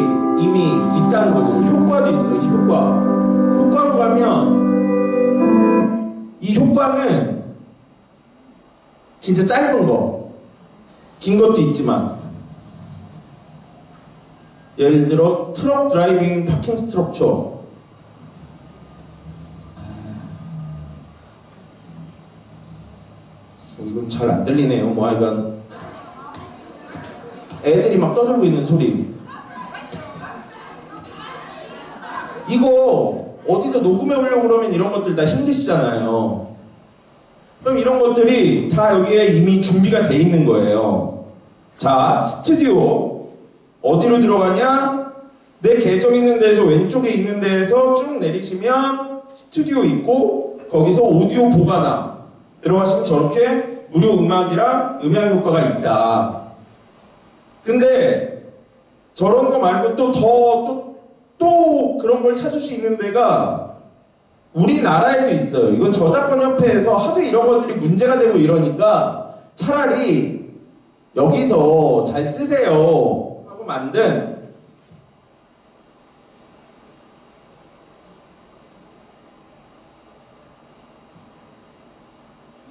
이미 있다는 거죠. 효과도 있어요. 효과로 가면 이 효과는 진짜 짧은 거, 긴 것도 있지만, 예를 들어 트럭 드라이빙 파킹 스트럭처, 이건 잘 안 들리네요. 뭐 하여간 애들이 막 떠들고 있는 소리, 이거 어디서 녹음해 오려고 그러면 이런 것들 다 힘드시잖아요. 그럼 이런 것들이 다 여기에 이미 준비가 돼 있는 거예요. 자, 스튜디오 어디로 들어가냐? 내 계정 있는 데에서 왼쪽에 있는 데에서 쭉 내리시면 스튜디오 있고 거기서 오디오 보관함 들어가시면 저렇게 무료 음악이랑 음향 효과가 있다. 근데 저런 거 말고 또 그런 걸 찾을 수 있는 데가 우리나라에도 있어요. 이건 저작권협회에서 하도 이런 것들이 문제가 되고 이러니까 차라리 여기서 잘 쓰세요 하고 만든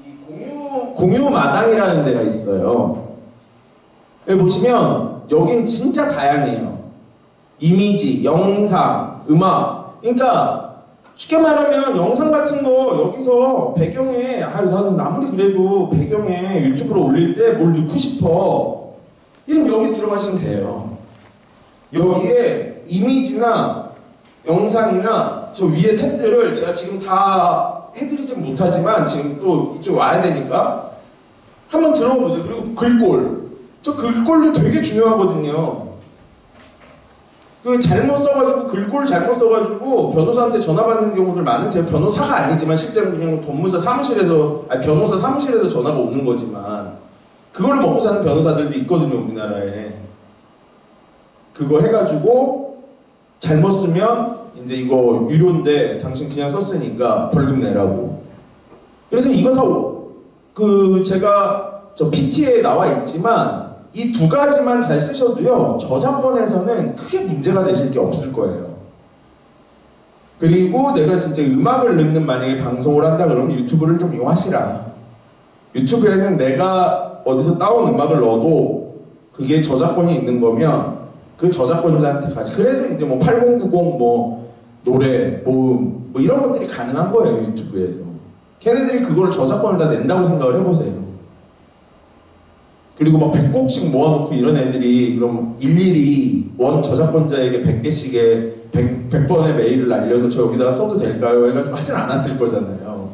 이 공유 마당이라는 데가 있어요. 여기 보시면 여긴 진짜 다양해요. 이미지, 영상, 음악. 그러니까 쉽게 말하면 영상 같은 거 여기서 배경에 나는 아무리 그래도 배경에 유튜브로 올릴 때 뭘 넣고 싶어. 그럼 여기 들어가시면 돼요. 여기에 이미지나 영상이나 저 위에 탭들을 제가 지금 다 해드리진 못하지만 지금 또 이쪽 와야 되니까 한번 들어보세요. 그리고 글꼴. 저 글꼴도 되게 중요하거든요. 그 잘못 써가지고 글꼴 잘못 써가지고 변호사한테 전화 받는 경우들 많으세요. 변호사가 아니지만 실제로 그냥 법무사 사무실에서 변호사 사무실에서 전화가 오는 거지만 그걸로 먹고 사는 변호사들도 있거든요, 우리나라에. 그거 해가지고 잘못 쓰면 이제 이거 유료인데 당신 그냥 썼으니까 벌금 내라고. 그래서 이거 다 제가 저 PT에 나와 있지만 이 두 가지만 잘 쓰셔도요, 저작권에서는 크게 문제가 되실 게 없을 거예요. 그리고 내가 진짜 음악을 넣는 만약에 방송을 한다 그러면 유튜브를 좀 이용하시라. 유튜브에는 내가 어디서 따온 음악을 넣어도 그게 저작권이 있는 거면 그 저작권자한테 가지. 그래서 이제 뭐 8090 뭐 노래, 모음 뭐 이런 것들이 가능한 거예요, 유튜브에서. 걔네들이 그걸 저작권을 다 낸다고 생각을 해보세요. 그리고 막 100곡씩 모아놓고 이런 애들이 그럼 일일이 원 저작권자에게 100개씩의 100번의 메일을 날려서 저 여기다가 써도 될까요? 해가지고 하진 않았을 거잖아요.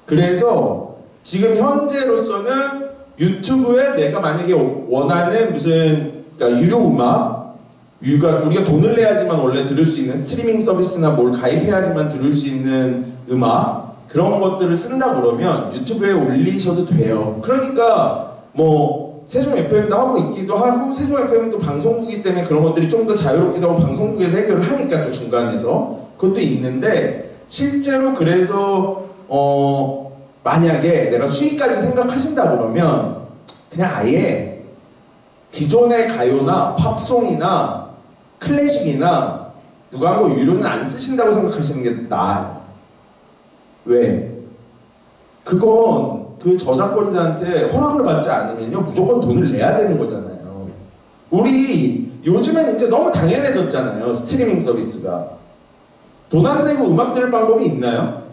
그래서 지금 현재로서는 유튜브에 내가 만약에 원하는 무슨 그러니까 유료 음악, 우리가 돈을 내야지만 원래 들을 수 있는 스트리밍 서비스나 뭘 가입해야지만 들을 수 있는 음악, 그런 것들을 쓴다 그러면 유튜브에 올리셔도 돼요. 그러니까 뭐 세종 FM도 하고 있기도 하고, 세종 FM도 방송국이기 때문에 그런 것들이 좀 더 자유롭기도 하고 방송국에서 해결을 하니까 또 중간에서 그것도 있는데, 실제로 그래서 만약에 내가 수익까지 생각하신다 그러면 그냥 아예 기존의 가요나 팝송이나 클래식이나 누가 하고 유료는 안 쓰신다고 생각하시는 게 나아요. 왜? 그건 그 저작권자한테 허락을 받지 않으면요 무조건 돈을 내야 되는 거잖아요. 우리 요즘엔 이제 너무 당연해졌잖아요. 스트리밍 서비스가. 돈 안 내고 음악 들을 방법이 있나요?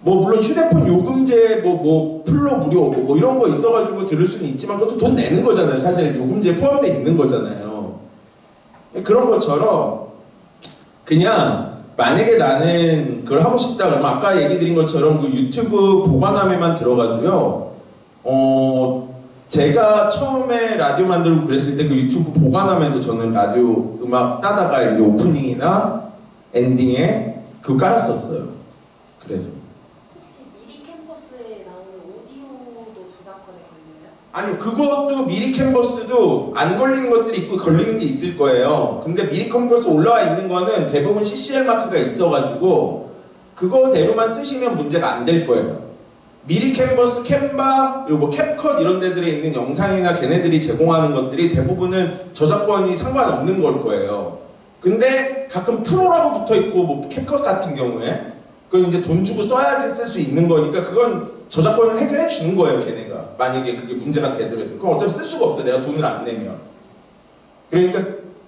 뭐 물론 휴대폰 요금제 뭐 플로 무료 뭐 이런 거 있어가지고 들을 수는 있지만 그것도 돈 내는 거잖아요. 사실 요금제에 포함되어 있는 거잖아요. 그런 것처럼 그냥 만약에 나는 그걸 하고 싶다 그러면 아까 얘기 드린 것처럼 그 유튜브 보관함에만 들어가도요, 제가 처음에 라디오 만들고 그랬을 때 그 유튜브 보관함에서 저는 라디오 음악 따다가 이제 오프닝이나 엔딩에 그거 깔았었어요. 그래서 혹시 미리 캔버스에 나오는 오디오도 저작권에 걸려요? 아니, 그것도 미리 캔버스도 안 걸리는 것들이 있고 걸리는 게 있을 거예요. 근데 미리 캔버스 올라와 있는 거는 대부분 CCL 마크가 있어가지고 그거대로만 쓰시면 문제가 안 될 거예요. 미리 캔버스, 캔바, 그리고 뭐 캡컷 이런 데들에 있는 영상이나 걔네들이 제공하는 것들이 대부분은 저작권이 상관없는 걸 거예요. 근데 가끔 프로라고 붙어있고 뭐 캡컷 같은 경우에 그건 이제 돈 주고 써야지 쓸 수 있는 거니까 그건 저작권을 해결해 주는 거예요, 걔네가. 만약에 그게 문제가 되더라도. 그럼 어차피 쓸 수가 없어요, 내가 돈을 안 내면. 그러니까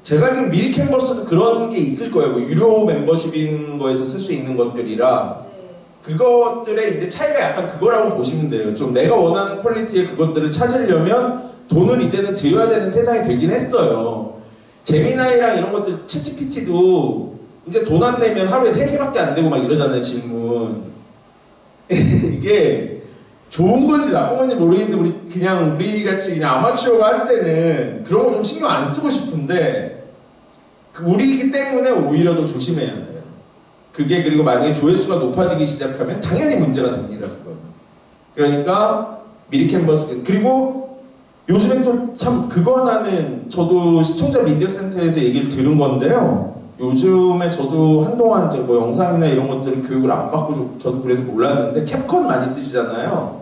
제가 알기로 미리 캔버스도 그런 게 있을 거예요. 뭐 유료 멤버십인 거에서 쓸 수 있는 것들이라 그것들의 이제 차이가 약간 그거라고 보시면 돼요. 좀 내가 원하는 퀄리티의 그것들을 찾으려면 돈을 이제는 들여야 되는 세상이 되긴 했어요. 제미나이랑 이런 것들, 챗GPT도 이제 돈 안 내면 하루에 3개밖에 안 되고 막 이러잖아요, 질문. 이게 좋은 건지 나쁜 건지 모르겠는데 우리 같이 그냥 아마추어가 할 때는 그런 거 좀 신경 안 쓰고 싶은데 우리이기 때문에 오히려 더 조심해야 돼요. 그게 그리고 만약에 조회수가 높아지기 시작하면 당연히 문제가 됩니다, 그거는. 그러니까 미리 캔버스. 그리고 요즘엔 또 참 그거 하나는 저도 시청자 미디어 센터에서 얘기를 들은 건데요. 요즘에 저도 한동안 이제 뭐 영상이나 이런 것들은 교육을 안 받고 저도 그래서 몰랐는데 캡컷 많이 쓰시잖아요.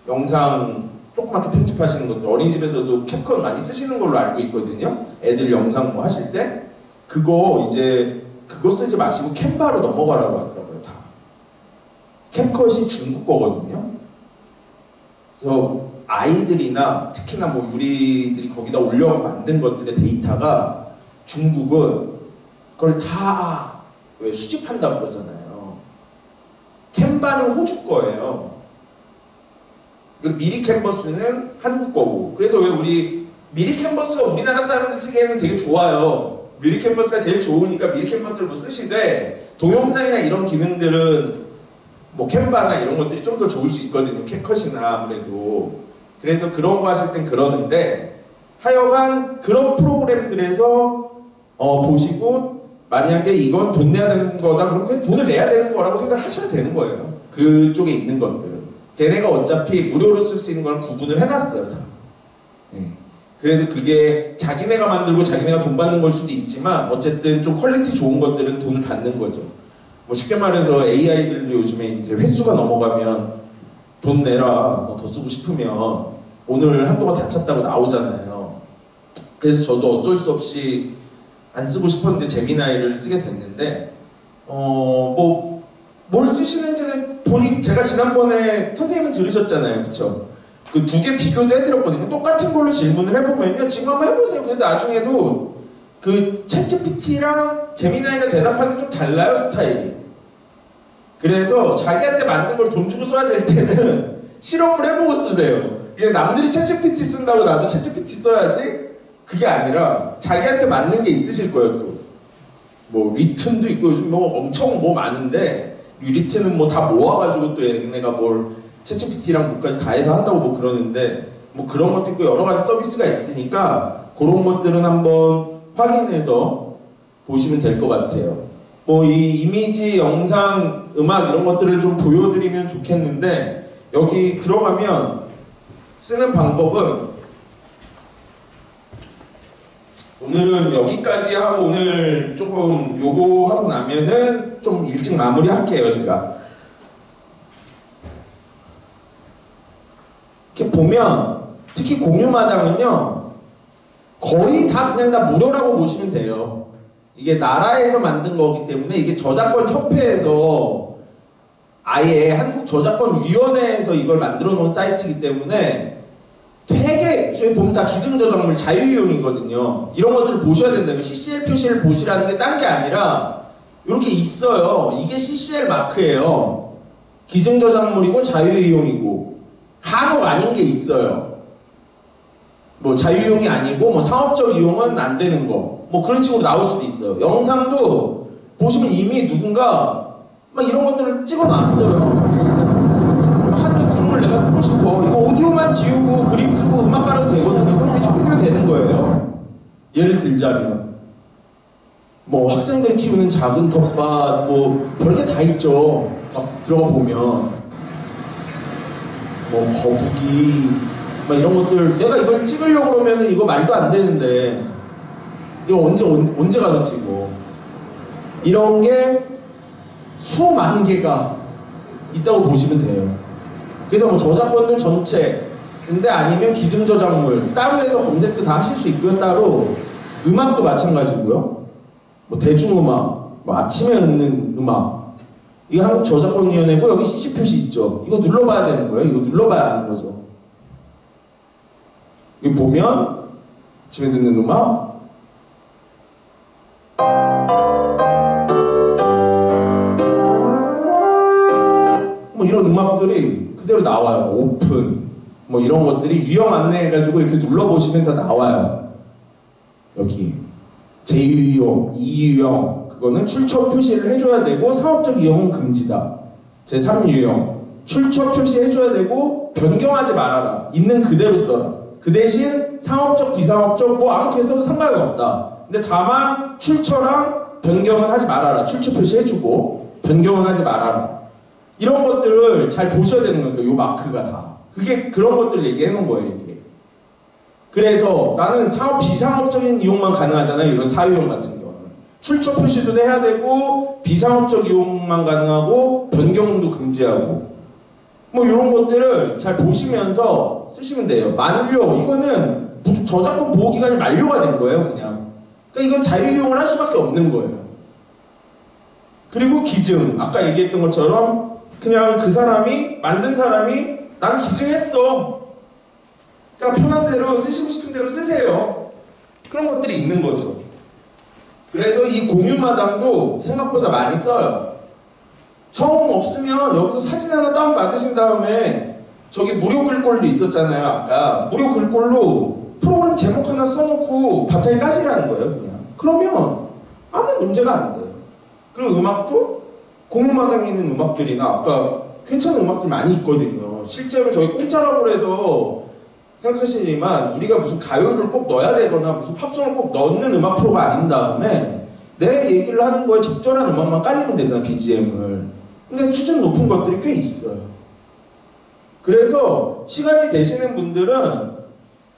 영상 조그맣게 편집하시는 것들 어린이집에서도 캡컷 많이 쓰시는 걸로 알고 있거든요. 애들 영상 뭐 하실 때 그거 이제 그거 쓰지 마시고 캔바로 넘어가라고 하더라고요. 다. 캡컷이 중국 거거든요. 그래서 아이들이나 특히나 뭐 우리들이 거기다 올려 만든 것들의 데이터가 중국은 그걸 다 왜 수집한다고 그러잖아요. 캔바는 호주 거예요. 그리고 미리 캔버스는 한국 거고. 그래서 왜 우리 미리 캔버스가 우리나라 사람들 쓰기에는 되게 좋아요. 미리 캔버스가 제일 좋으니까 미리 캔버스를 뭐 쓰시되 동영상이나 이런 기능들은 뭐 캔바나 이런 것들이 좀 더 좋을 수 있거든요. 캡컷이나 아무래도. 그래서 그런 거 하실 땐 그러는데 하여간 그런 프로그램들에서 보시고 만약에 이건 돈 내야 되는 거다 그러면 그냥 돈을 내야 되는 거라고 생각하셔야 되는 거예요. 그쪽에 있는 것들은. 걔네가 어차피 무료로 쓸 수 있는 걸 구분을 해놨어요 다. 네. 그래서 그게 자기네가 만들고 자기네가 돈 받는 걸 수도 있지만 어쨌든 좀 퀄리티 좋은 것들은 돈을 받는 거죠. 뭐 쉽게 말해서 AI들도 요즘에 이제 횟수가 넘어가면 돈 내라, 뭐 더 쓰고 싶으면 오늘 한도가 다 찼다고 나오잖아요. 그래서 저도 어쩔 수 없이 안 쓰고 싶었는데 제미나이를 쓰게 됐는데 뭐 뭘 쓰시는지는 본인 제가 지난번에 선생님은 들으셨잖아요, 그쵸? 그 두 개 비교도 해드렸거든요. 똑같은 걸로 질문을 해보면요, 지금 한번 해보세요. 그래서 나중에도 그 챗GPT랑 제미나이가 대답하는 게 좀 달라요, 스타일이. 그래서 자기한테 맞는 걸 돈 주고 써야 될 때는 실험을 해보고 쓰세요. 그냥 남들이 챗GPT 쓴다고 나도 챗GPT 써야지? 그게 아니라 자기한테 맞는 게 있으실 거예요, 또. 뭐 리튼도 있고 요즘 뭐 엄청 뭐 많은데 리튼은 뭐 다 모아가지고 또 얘네가 뭘 챗GPT랑 뭐까지 다 해서 한다고 뭐 그러는데 뭐 그런 것도 있고 여러 가지 서비스가 있으니까 그런 것들은 한번 확인해서 보시면 될 것 같아요. 뭐 이 이미지, 영상, 음악 이런 것들을 좀 보여드리면 좋겠는데 여기 들어가면 쓰는 방법은 오늘은 여기까지 하고 오늘 조금 요거 하고 나면은 좀 일찍 마무리 할게요, 제가. 이렇게 보면 특히 공유마당은요 거의 다 그냥 다 무료라고 보시면 돼요. 이게 나라에서 만든 거기 때문에 이게 저작권 협회에서 아예 한국저작권위원회에서 이걸 만들어 놓은 사이트이기 때문에 되게 저희 보면 다 기증저작물 자유이용이거든요. 이런 것들을 보셔야 된다. CCL 표시를 보시라는 게 딴 게 아니라 이렇게 있어요. 이게 CCL 마크예요. 기증저작물이고 자유이용이고 간혹 아닌 게 있어요. 뭐 자유이용이 아니고 뭐 상업적 이용은 안 되는 거 뭐 그런 식으로 나올 수도 있어요. 영상도 보시면 이미 누군가 막 이런 것들을 찍어놨어요. 한두 구름을 내가 쓰고 싶어. 이거 오디오만 지우고 그림 쓰고 음악 깔아도 되거든요. 그럼 이게 초기화가 되는 거예요. 예를 들자면 뭐 학생들이 키우는 작은 텃밭 뭐 별게 다 있죠. 막 들어가 보면 뭐 거북이 막 이런 것들 내가 이걸 찍으려고 그러면은 이거 말도 안 되는데 이거 언제 가서 찍어. 이런 게 수만 개가 있다고 보시면 돼요. 그래서 뭐 저작권들 전체 근데 아니면 기증저작물 따로 해서 검색도 다 하실 수 있고요. 따로 음악도 마찬가지고요. 뭐 대중음악, 뭐 아침에 듣는 음악 이거 한국저작권위원회고 여기 CC 표시 있죠. 이거 눌러봐야 되는 거예요. 이거 눌러봐야 아는 거죠. 여기 보면 아침에 듣는 음악 뭐 이런 음악들이 그대로 나와요. 오픈 뭐 이런 것들이 유형 안내해가지고 이렇게 눌러보시면 다 나와요. 여기 제2유형, 2유형 그거는 출처 표시를 해줘야 되고 상업적 이용은 금지다. 제3유형 출처 표시해줘야 되고 변경하지 말아라. 있는 그대로 써라. 그 대신 상업적, 비상업적 뭐 아무렇게 써도 상관이 없다. 근데 다만 출처랑 변경은 하지 말아라. 출처 표시해주고 변경은 하지 말아라. 이런 것들을 잘 보셔야 되는 거니까 요 마크가 다. 그게 그런 것들 얘기해 놓은 거예요, 이게. 그래서 나는 사업 비상업적인 이용만 가능하잖아요. 이런 사유형 같은 경우는. 출처 표시도 해야 되고 비상업적 이용만 가능하고 변경도 금지하고 뭐 이런 것들을 잘 보시면서 쓰시면 돼요. 만료 이거는 저작권 보호기간이 만료가 된 거예요, 그냥. 그러니까 이건 자유이용을 할 수밖에 없는 거예요. 그리고 기증 아까 얘기했던 것처럼 그냥 그 사람이 만든 사람이 난 기증했어. 그러니까 편한 대로 쓰시고 싶은 대로 쓰세요. 그런 것들이 있는 거죠. 그래서 이 공유마당도 생각보다 많이 써요. 정 없으면 여기서 사진 하나 다운받으신 다음에 저기 무료 글꼴도 있었잖아요. 아까 무료 글꼴로 프로그램 제목 하나 써놓고 바탕에 까시라는 거예요. 그냥. 그러면 아무 문제가 안 돼요. 그리고 음악도 공유마당에 있는 음악들이나 아까 괜찮은 음악들 많이 있거든요. 실제로 저희 공짜라고 해서 생각하시지만 우리가 무슨 가요를 꼭 넣어야 되거나 무슨 팝송을 꼭 넣는 음악 프로가 아닌 다음에 내 얘기를 하는 거에 적절한 음악만 깔리면 되잖아, BGM을. 근데 수준 높은 것들이 꽤 있어요. 그래서 시간이 되시는 분들은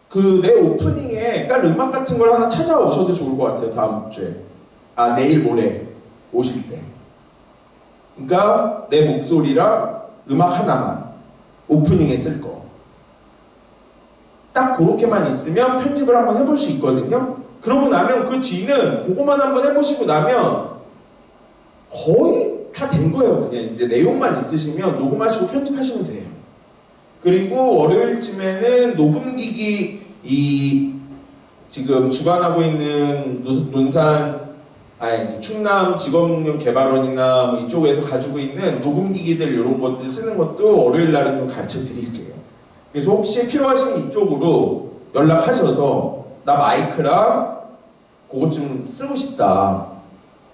그 내 오프닝에 깔 음악 같은 걸 하나 찾아오셔도 좋을 것 같아요. 다음 주에. 내일 모레 오실 때. 그러니까 내 목소리랑 음악 하나만 오프닝에 쓸 거. 딱 그렇게만 있으면 편집을 한번 해볼 수 있거든요. 그러고 나면 그 뒤는 그거만 한번 해보시고 나면 거의 다 된 거예요. 그냥 이제 내용만 있으시면 녹음하시고 편집하시면 돼요. 그리고 월요일쯤에는 녹음기기 지금 주관하고 있는 논산 이제 충남 직업능력개발원이나 뭐 이쪽에서 가지고 있는 녹음기기들 이런 것들 쓰는 것도 월요일 날은 좀 가르쳐 드릴게요. 그래서 혹시 필요하시면 이쪽으로 연락하셔서 나 마이크랑 그것 좀 쓰고 싶다.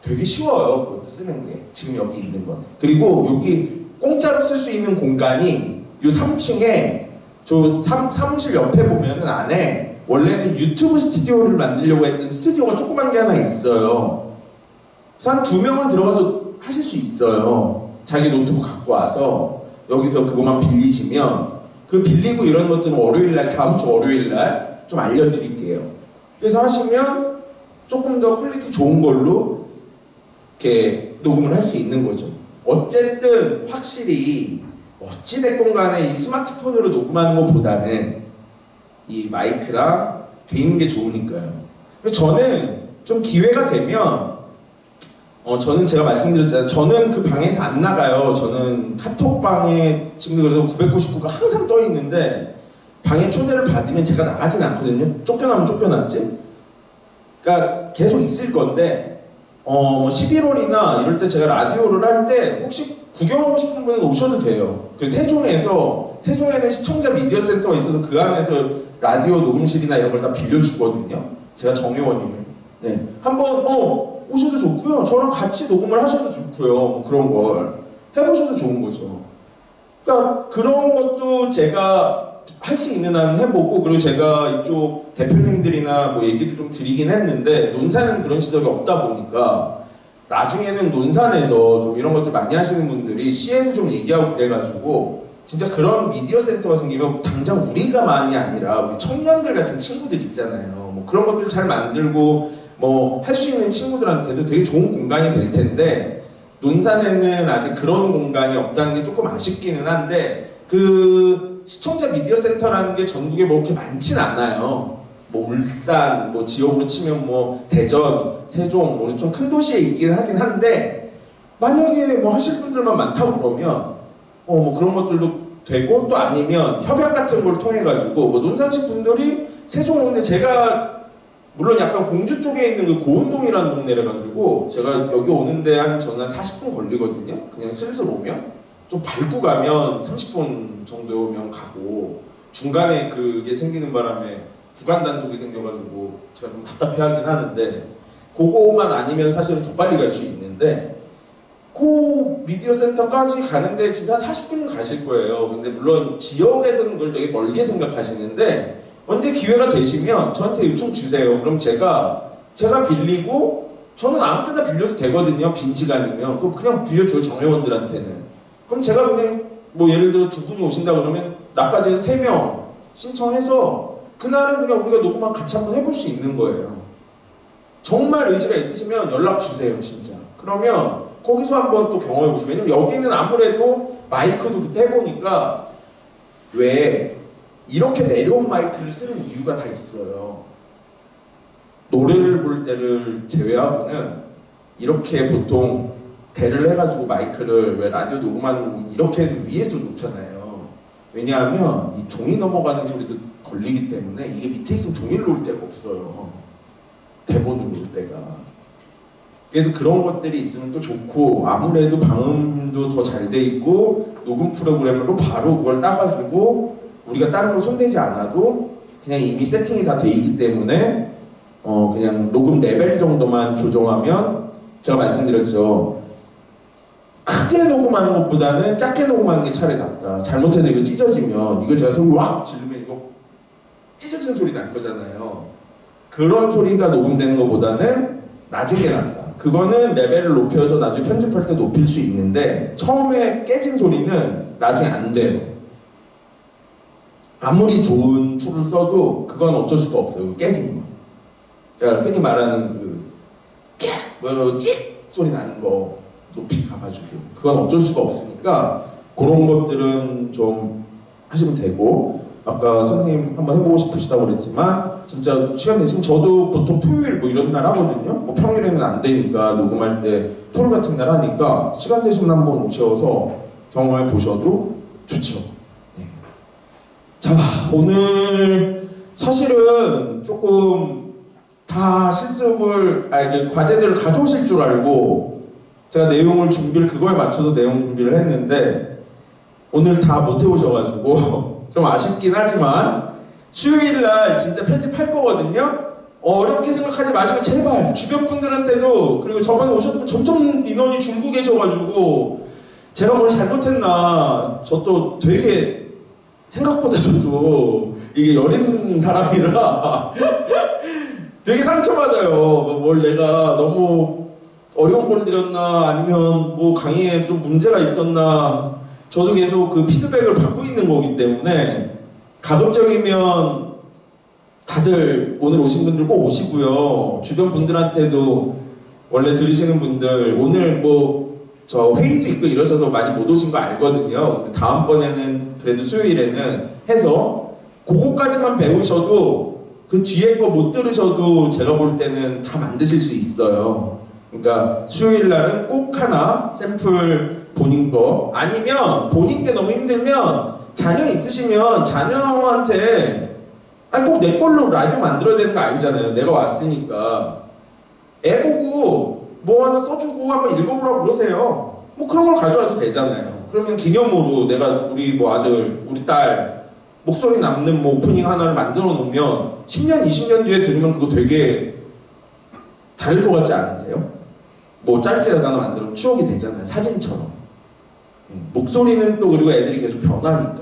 되게 쉬워요. 그것도 쓰는 게. 지금 여기 있는 건. 그리고 여기 공짜로 쓸 수 있는 공간이 이 3층에 저 사무실 옆에 보면은 안에 원래는 유튜브 스튜디오를 만들려고 했던 스튜디오가 조그만 게 하나 있어요. 그래서 한 2명은 들어가서 하실 수 있어요. 자기 노트북 갖고 와서 여기서 그것만 빌리시면 그 빌리고 이런 것들은 월요일날 다음 주 월요일날 좀 알려드릴게요. 그래서 하시면 조금 더 퀄리티 좋은 걸로 이렇게 녹음을 할 수 있는 거죠. 어쨌든 확실히 어찌됐건 간에 이 스마트폰으로 녹음하는 것보다는 이 마이크랑 돼 있는 게 좋으니까요. 저는 좀 기회가 되면 저는 제가 말씀드렸잖아요. 저는 그 방에서 안 나가요. 저는 카톡방에 지금 그래도 999가 항상 떠 있는데 방에 초대를 받으면 제가 나가진 않거든요. 쫓겨나면 쫓겨났지. 그러니까 계속 있을 건데 11월이나 이럴 때 제가 라디오를 할 때 혹시 구경하고 싶은 분은 오셔도 돼요. 그 세종에는 시청자 미디어 센터가 있어서 그 안에서 라디오 녹음실이나 이런 걸 다 빌려주거든요. 제가 정회원이면. 네. 한번 오셔도 좋고요. 저랑 같이 녹음을 하셔도 좋고요. 뭐 그런 걸 해보셔도 좋은 거죠. 그러니까 그런 것도 제가 할 수 있는 한은 해보고, 그리고 제가 이쪽 대표님들이나 뭐 얘기도 좀 드리긴 했는데 논산은 그런 시설이 없다 보니까 나중에는 논산에서 좀 이런 것들 많이 하시는 분들이 시에도 좀 얘기하고 그래가지고 진짜 그런 미디어 센터가 생기면 당장 우리가만이 아니라 우리 청년들 같은 친구들 있잖아요. 뭐 그런 것들 잘 만들고 뭐 할 수 있는 친구들한테도 되게 좋은 공간이 될 텐데 논산에는 아직 그런 공간이 없다는 게 조금 아쉽기는 한데 그 시청자 미디어 센터라는 게 전국에 뭐 그렇게 많진 않아요. 뭐 울산, 뭐 지역으로 치면 뭐 대전, 세종, 뭐 좀 큰 도시에 있긴 하긴 한데 만약에 뭐 하실 분들만 많다고 그러면 뭐 그런 것들도 되고, 또 아니면 협약 같은 걸 통해 가지고 뭐 논산시 분들이 세종 오는데 제가 물론 약간 공주 쪽에 있는 그 고운동이라는 동네래 가지고 제가 여기 오는데 저는 한 40분 걸리거든요. 그냥 슬슬 오면 좀 밟고 가면 30분 정도면 가고, 중간에 그게 생기는 바람에 구간 단속이 생겨가지고 제가 좀 답답해하긴 하는데 그거만 아니면 사실은 더 빨리 갈 수 있는데 그 미디어 센터까지 가는데 진짜 한 40분은 가실 거예요. 근데 물론 지역에서는 그걸 되게 멀게 생각하시는데 언제 기회가 되시면 저한테 요청 주세요. 그럼 제가 빌리고, 저는 아무 때나 빌려도 되거든요. 빈 시간이면. 그럼 그냥 빌려줘요, 정회원들한테는. 그럼 제가 그냥 뭐 예를 들어 2분이 오신다 그러면 나까지 3명 신청해서 그날은 그냥 우리가 녹음만 같이 한번 해볼 수 있는 거예요. 정말 의지가 있으시면 연락 주세요, 진짜. 그러면 거기서 한번 또 경험해 보시고. 왜냐면 여기는 아무래도 마이크도 그때 해보니까 왜 이렇게 내려온 마이크를 쓰는 이유가 다 있어요. 노래를 볼 때를 제외하고는 이렇게 보통 대를 해가지고 마이크를 왜 라디오 녹음하는 이렇게 해서 위에서 놓잖아요. 왜냐하면 이 종이 넘어가는 소리도 걸리기 때문에 이게 밑에 있으면 종이를 놓을 데가 없어요. 대본을 놓을 데가. 그래서 그런 것들이 있으면 또 좋고, 아무래도 방음도 더 잘 돼 있고 녹음 프로그램으로 바로 그걸 따가지고 우리가 다른 걸 손대지 않아도 그냥 이미 세팅이 다 돼 있기 때문에 그냥 녹음 레벨 정도만 조정하면, 제가 말씀드렸죠. 크게 녹음하는 것보다는 작게 녹음하는 게 차라리 낫다. 잘못해서 이거 찢어지면, 이거 제가 소리 확 지르면 이거 찢어진 소리 날 거잖아요. 그런 소리가 녹음되는 것보다는 낮은 게 낫다. 그거는 레벨을 높여서 나중에 편집할 때 높일 수 있는데 처음에 깨진 소리는 나중에 안 돼요. 아무리 좋은 툴을 써도 그건 어쩔 수가 없어요. 깨지는 거. 그러니까 흔히 말하는 찍 소리 나는 거 높이 가가지고 그건 어쩔 수가 없으니까 그런 것들은 좀 하시면 되고, 아까 선생님 한번 해보고 싶으시다고 그랬지만 진짜 시간 되시면 저도 보통 토요일 뭐 이런 날 하거든요. 뭐 평일에는 안 되니까 녹음할 때 토요일 같은 날 하니까 시간 되시면 한번 오셔서 경험해 보셔도 좋죠. 네. 자, 오늘 사실은 조금 다 실습을 과제들을 가져오실 줄 알고 제가 내용을 준비를 그거에 맞춰서 내용 준비를 했는데 오늘 다 못 해오셔가지고 좀 아쉽긴 하지만 수요일날 진짜 편집할 거거든요. 어렵게 생각하지 마시고 제발 주변 분들한테도, 그리고 저번에 오셨던 점점 인원이 줄고 계셔가지고 제가 뭘 잘못했나, 저 또 되게 생각보다 저도 이게 여린 사람이라 되게 상처받아요. 뭘 내가 너무 어려운 걸 드렸나, 아니면 뭐 강의에 좀 문제가 있었나. 저도 계속 그 피드백을 받고 있는 거기 때문에 가급적이면 다들 오늘 오신 분들 꼭 오시고요. 주변 분들한테도, 원래 들으시는 분들 오늘 뭐 저 회의도 있고 이러셔서 많이 못 오신 거 알거든요. 근데 다음번에는 그래도 수요일에는 해서 그거까지만 배우셔도 그 뒤에 거 못 들으셔도 제가 볼 때는 다 만드실 수 있어요. 그러니까 수요일 날은 꼭 하나 샘플 본인 거, 아니면 본인 게 너무 힘들면 자녀 있으시면 자녀한테 꼭 내 걸로 라디오 만들어야 되는 거 아니잖아요. 내가 왔으니까 애 보고 뭐 하나 써주고 한번 읽어보라고 그러세요. 뭐 그런 걸 가져와도 되잖아요. 그러면 기념으로 내가 우리 뭐 아들, 우리 딸 목소리 남는 뭐 오프닝 하나를 만들어 놓으면 10년, 20년 뒤에 들으면 그거 되게 다를 것 같지 않으세요? 뭐 짧게라도 하나 만들면 추억이 되잖아요. 사진처럼. 목소리는 또 그리고 애들이 계속 변하니까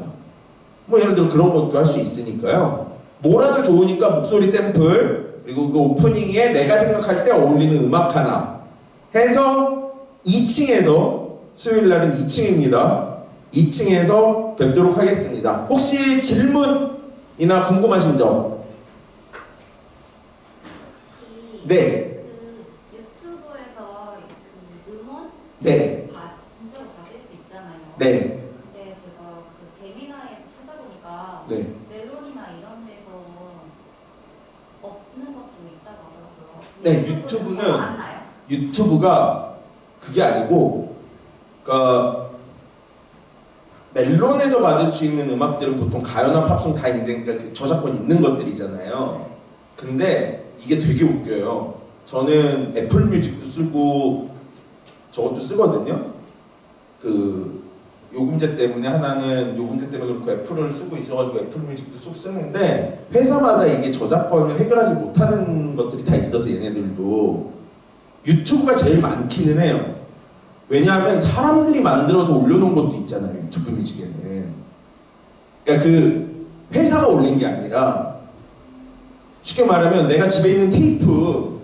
뭐 예를 들어 그런 것도 할 수 있으니까요. 뭐라도 좋으니까 목소리 샘플, 그리고 그 오프닝에 내가 생각할 때 어울리는 음악 하나 해서 2층에서, 수요일날은 2층입니다. 2층에서 뵙도록 하겠습니다. 혹시 질문이나 궁금하신 점? 혹시 네. 그 유튜브에서 그 음원 네. 문자로 받을 수 있잖아요. 네. 근데 제가 그 재미나에서 찾아보니까 네. 멜론이나 이런 데서 없는 것도 있다고 하더라고요. 네, 유튜브는 안 나요? 유튜브가 그게 아니고, 그러니까 멜론에서 받을 수 있는 음악들은 보통 가요나 팝송 다 이제 그러니까 그 저작권 있는 것들이잖아요. 근데 이게 되게 웃겨요. 저는 애플 뮤직도 쓰고 저것도 쓰거든요. 그 요금제 때문에, 하나는 요금제 때문에 그렇고 애플을 쓰고 있어가지고 애플 뮤직도 쑥 쓰는데, 회사마다 이게 저작권을 해결하지 못하는 것들이 다 있어서 얘네들도 유튜브가 제일 많기는 해요. 왜냐하면 사람들이 만들어서 올려놓은 것도 있잖아요. 유튜브 뮤직에는. 그러니까 그 회사가 올린 게 아니라, 쉽게 말하면 내가 집에 있는 테이프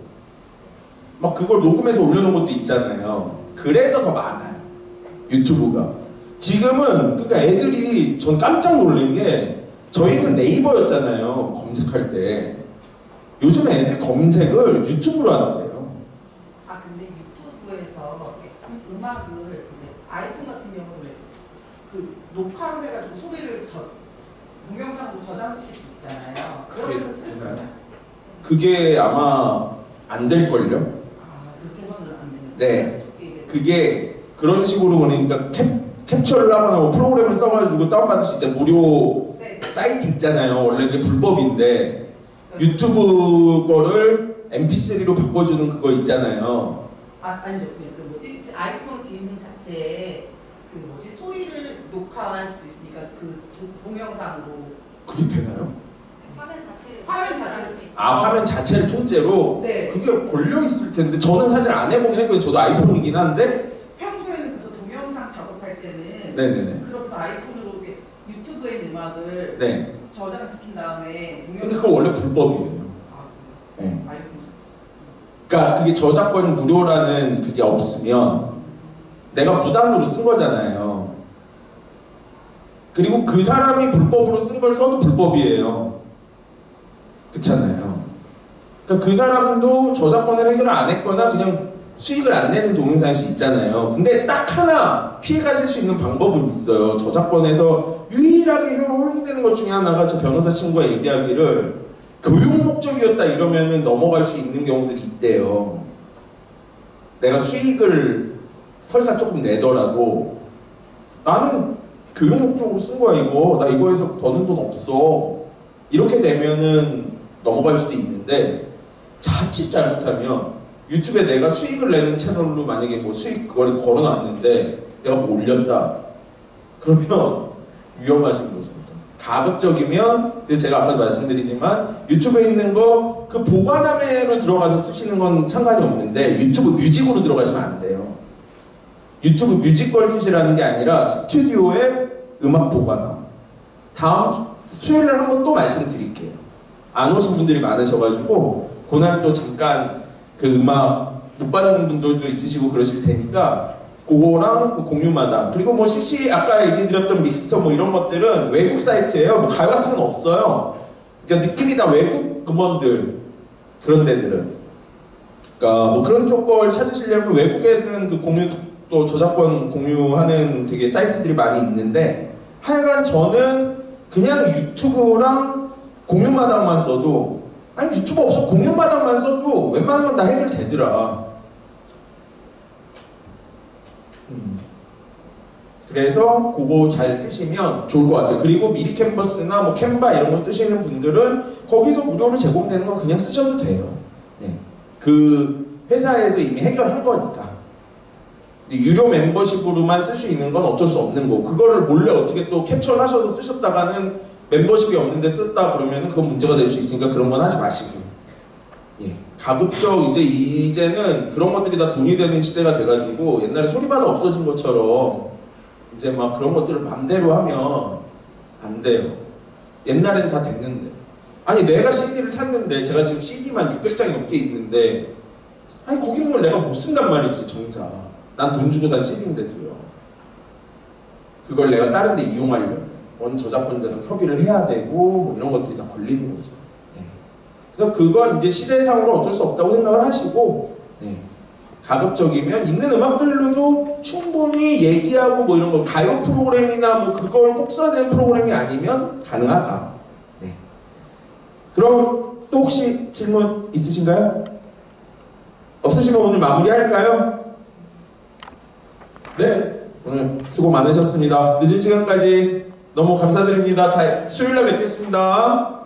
막 그걸 녹음해서 올려놓은 것도 있잖아요. 그래서 더 많아요, 유튜브가. 지금은 그러니까 애들이, 전 깜짝 놀란 게, 저희는 네이버였잖아요, 검색할 때. 요즘 애들이 검색을 유튜브로 하는 거예요. 아, 근데 유튜브에서 음악을 아이폰 같은 경우는 그 녹화로 해가지고 소리를 동영상으로 저장시킬 수 있잖아요. 그러면서 쓰는 그게 아마 안 될걸요? 그렇게 해서는 안 되는. 네. 그게 그런 식으로, 그러니까 캡처를 하거나 뭐 프로그램을 써가지고 다운받을 수 있잖아요. 무료 사이트 있잖아요. 원래 그게 불법인데 유튜브 거를 mp3로 바꿔주는 그거 있잖아요. 아니죠. 그 뭐지? 아이폰 기능 자체에 그 뭐지? 소리를 녹화할 수 있으니까 그 동영상으로. 그게 되나요? 화면 자체를 화면 자체를 통째로? 네. 그게 걸려 있을 텐데, 저는 사실 안 해보긴 했거든요. 저도 아이폰이긴 한데. 평소에는 그래서 동영상 작업할 때는 네네네. 그렇게 아이폰으로 이렇게 유튜브에 있는 음악을 네. 저장시킨 다음에 근데 그거 원래 불법이에요. 네. 아이폰. 그러니까 그게 저작권 무료라는 그게 없으면 내가 무단으로 쓴 거잖아요. 그리고 그 사람이 불법으로 쓴 걸 써도 불법이에요. 그렇잖아요. 그러니까 그 사람도 저작권을 해결을 안 했거나 그냥 수익을 안 내는 동영상일 수 있잖아요. 근데 딱 하나 피해가실 수 있는 방법은 있어요. 저작권에서 유일하게 허용되는 것 중에 하나가 제 변호사 친구가 얘기하기를 교육 목적이었다 이러면은 넘어갈 수 있는 경우들이 있대요. 내가 수익을 설사 조금 내더라도 나는 교육 목적으로 쓴 거야 이거. 나 이거에서 버는 돈 없어. 이렇게 되면은 넘어갈 수도 있는데 자칫 잘못하면 유튜브에 내가 수익을 내는 채널로 만약에 뭐 수익 그걸 걸어놨는데 내가 뭐 올렸다. 그러면 위험하신 거죠. 가급적이면 그래서 제가 아까도 말씀드리지만 유튜브에 있는 거 그 보관함에로 들어가서 쓰시는 건 상관이 없는데 유튜브 뮤직으로 들어가시면 안 돼요. 유튜브 뮤직 걸 쓰시라는 게 아니라 스튜디오의 음악 보관함. 다음 수요일날 한번 또 말씀드릴게요. 안 오신 분들이 많으셔가지고 그날 또 잠깐 그 음악 못 받는 분들도 있으시고 그러실 테니까 그거랑 그 공유마다 그리고 뭐 CC 아까 얘기드렸던 믹스터 뭐 이런 것들은 외국 사이트예요. 뭐 가요 같은 건 없어요. 그러니까 느낌이 다 외국 음원들 그런 데들은 그러니까 뭐 그런 쪽 걸 찾으시려면 외국에는 그 공유 또 저작권 공유하는 되게 사이트들이 많이 있는데 하여간 저는 그냥 유튜브랑 공유마당만 써도 아니 유튜브 없어 공유마당만 써도 웬만한 건 다 해결되더라. 그래서 그거 잘 쓰시면 좋을 것 같아요. 그리고 미리 캔버스나 뭐 캔바 이런 거 쓰시는 분들은 거기서 무료로 제공되는 건 그냥 쓰셔도 돼요. 네. 그 회사에서 이미 해결한 거니까. 유료 멤버십으로만 쓸 수 있는 건 어쩔 수 없는 거고 그거를 몰래 어떻게 또 캡처를 하셔서 쓰셨다가는 멤버십이 없는데 썼다 그러면 그건 문제가 될 수 있으니까 그런 건 하지 마시고 예. 가급적 이제는 그런 것들이 다 돈이 되는 시대가 돼가지고 옛날에 소리바다 없어진 것처럼 이제 막 그런 것들을 맘대로 하면 안 돼요. 옛날엔 다 됐는데 아니 내가 CD를 샀는데 제가 지금 CD만 600장이 넘게 있는데 아니 거기 있는 걸 내가 못 쓴단 말이지 정작 난 돈 주고 산 CD인데도요. 그걸 내가 다른 데 이용하려면 원 저작권자랑 협의를 해야 되고 뭐 이런 것들이 다 걸리는 거죠. 네. 그래서 그건 이제 시대상으로 어쩔 수 없다고 생각을 하시고 네. 가급적이면 있는 음악들로도 충분히 얘기하고 뭐 이런 거 가요 프로그램이나 뭐 그걸 꼭 써야 되는 프로그램이 아니면 가능하다. 네. 그럼 또 혹시 질문 있으신가요? 없으시면 오늘 마무리할까요? 네, 오늘 수고 많으셨습니다. 늦은 시간까지 너무 감사드립니다. 수요일날 뵙겠습니다.